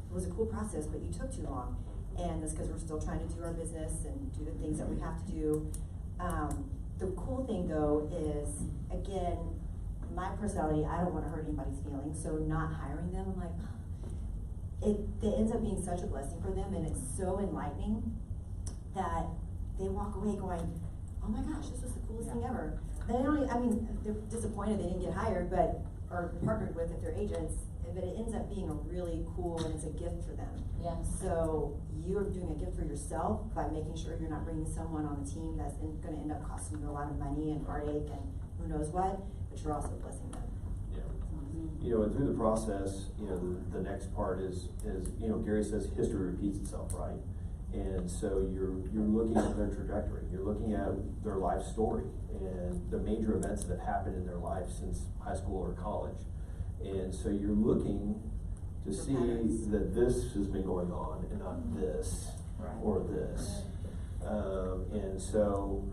it was a cool process, but you took too long. And that's because we're still trying to do our business and do the things that we have to do. The cool thing though is, again, my personality, I don't want to hurt anybody's feelings, so not hiring them, I'm like, it ends up being such a blessing for them, and it's so enlightening that they walk away going, oh my gosh, this was the coolest thing ever. They don't, I mean, they're disappointed they didn't get hired, but, or partnered with if they're agents, but it ends up being a really cool, and it's a gift for them. Yes. So you're doing a gift for yourself by making sure you're not bringing someone on the team that's going to end up costing you a lot of money and heartache and who knows what, but you're also blessing them. Yeah. you know, and through the process, you know, the next part is, you know, Gary says history repeats itself, right? And so you're looking at their trajectory, you're looking at their life story and the major events that have happened in their life since high school or college. And so you're looking to see that this has been going on and not this or this. And so,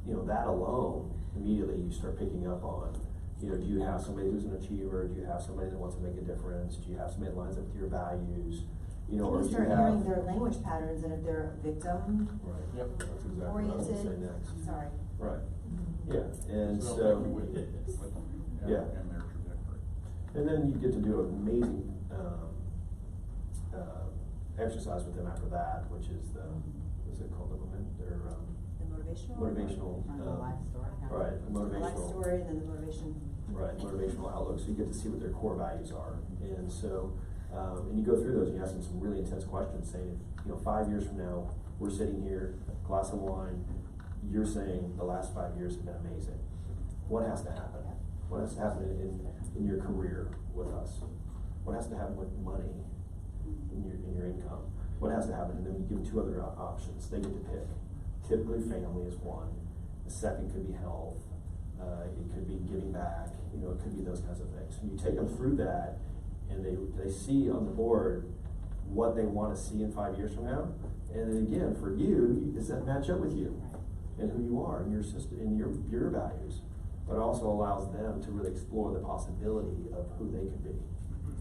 you know, that alone, immediately you start picking up on, you know, do you have somebody who's an achiever? Do you have somebody that wants to make a difference? Do you have somebody that lines up with your values? You know, or And do you you start hearing have, their language patterns, and if they're victim right, yep, that's exactly what I was gonna say oriented, next. sorry. Right, yeah, and So so, they'll take you with them, yeah. and their trajectory. And then you get to do an amazing, exercise with them after that, which is the, what's it called, the The motivational? motivational, right, the The life motivational. story, and then the motivation. Right, motivational outlook, so you get to see what their core values are. And so, and you go through those, and you ask them some really intense questions, saying, you know, 5 years from now, we're sitting here, glass of wine, you're saying the last 5 years have been amazing. What has to happen? What has to happen in your career with us? What has to happen with money in your income? What has to happen? And then you give them two other options. They get to pick. Typically, family is one. The second could be health. It could be giving back. You know, it could be those kinds of things. And you take them through that, and they see on the board what they want to see in 5 years from now. And then again, for you, does that match up with you and who you are and your system and your values? But it also allows them to really explore the possibility of who they could be.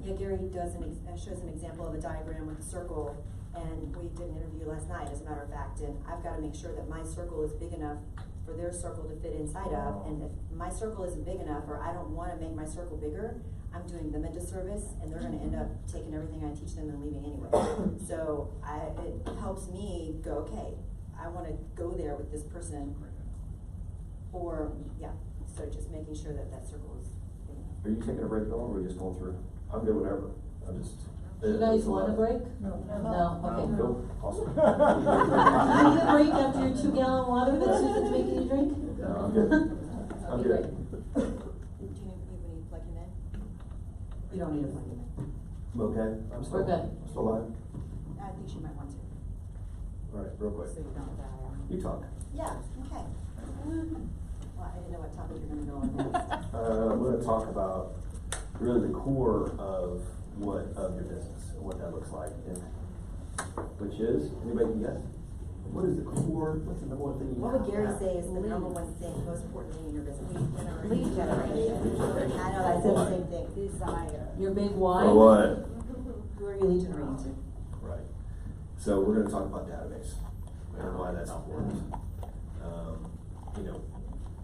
Yeah, Gary shows an example of a diagram with a circle, and we did an interview last night, as a matter of fact, and I've got to make sure that my circle is big enough for their circle to fit inside of, and if my circle isn't big enough, or I don't want to make my circle bigger, I'm doing them a disservice, and they're going to end up taking everything I teach them and leaving anyway. So it helps me go, okay, I want to go there with this person, or, yeah, so just making sure that that circle is big enough. Are you taking a break at all, or are we just going through? I'm good, whatever. I'm just. You guys want a break? No. No, okay. Cool, awesome. You need a break after your 2-gallon water that Susan's making you drink? No, I'm good. I'm Okay, good. great. Do you need to plug him in? You don't need to plug him in. I'm okay. I'm still. We're good. I'm still alive. I think she might want to. All right, real quick. So you don't die. You talk. Yeah, okay. Well, I didn't know what topic you're gonna go on next. I'm going to talk about really the core of your business and what that looks like, and which is, anybody can guess? What is the core? What's the number one thing you What have would to Gary have? say is the number one thing, most important thing in your business? Lead generation. I know, I said the same thing. Desire. Your big why? For what? Who are you lead generating to? Right. So we're going to talk about database and why that's important. You know,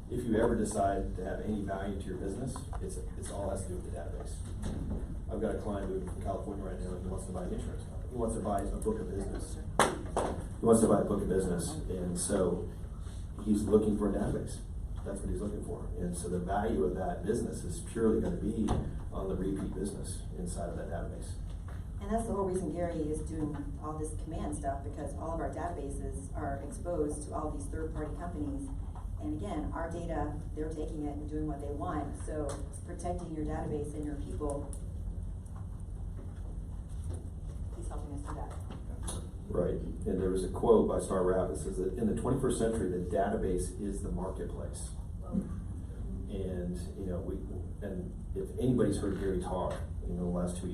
if you ever decide to have any value to your business, it's all has to do with the database. I've got a client moving from California right now, and he wants to buy an insurance company. He wants to buy a book of business. He wants to buy a book of business, and so he's looking for a database. That's what he's looking for. And so the value of that business is purely going to be on the repeat business inside of that database. And that's the whole reason Gary is doing all this command stuff, because all of our databases are exposed to all these third-party companies. And again, our data, they're taking it and doing what they want. So protecting your database and your people, he's helping us do that. Right, and there was a quote by Star Rapp that says that in the 21st century, the database is the marketplace. And, you know, and if anybody's heard Gary talk, the last 2 years,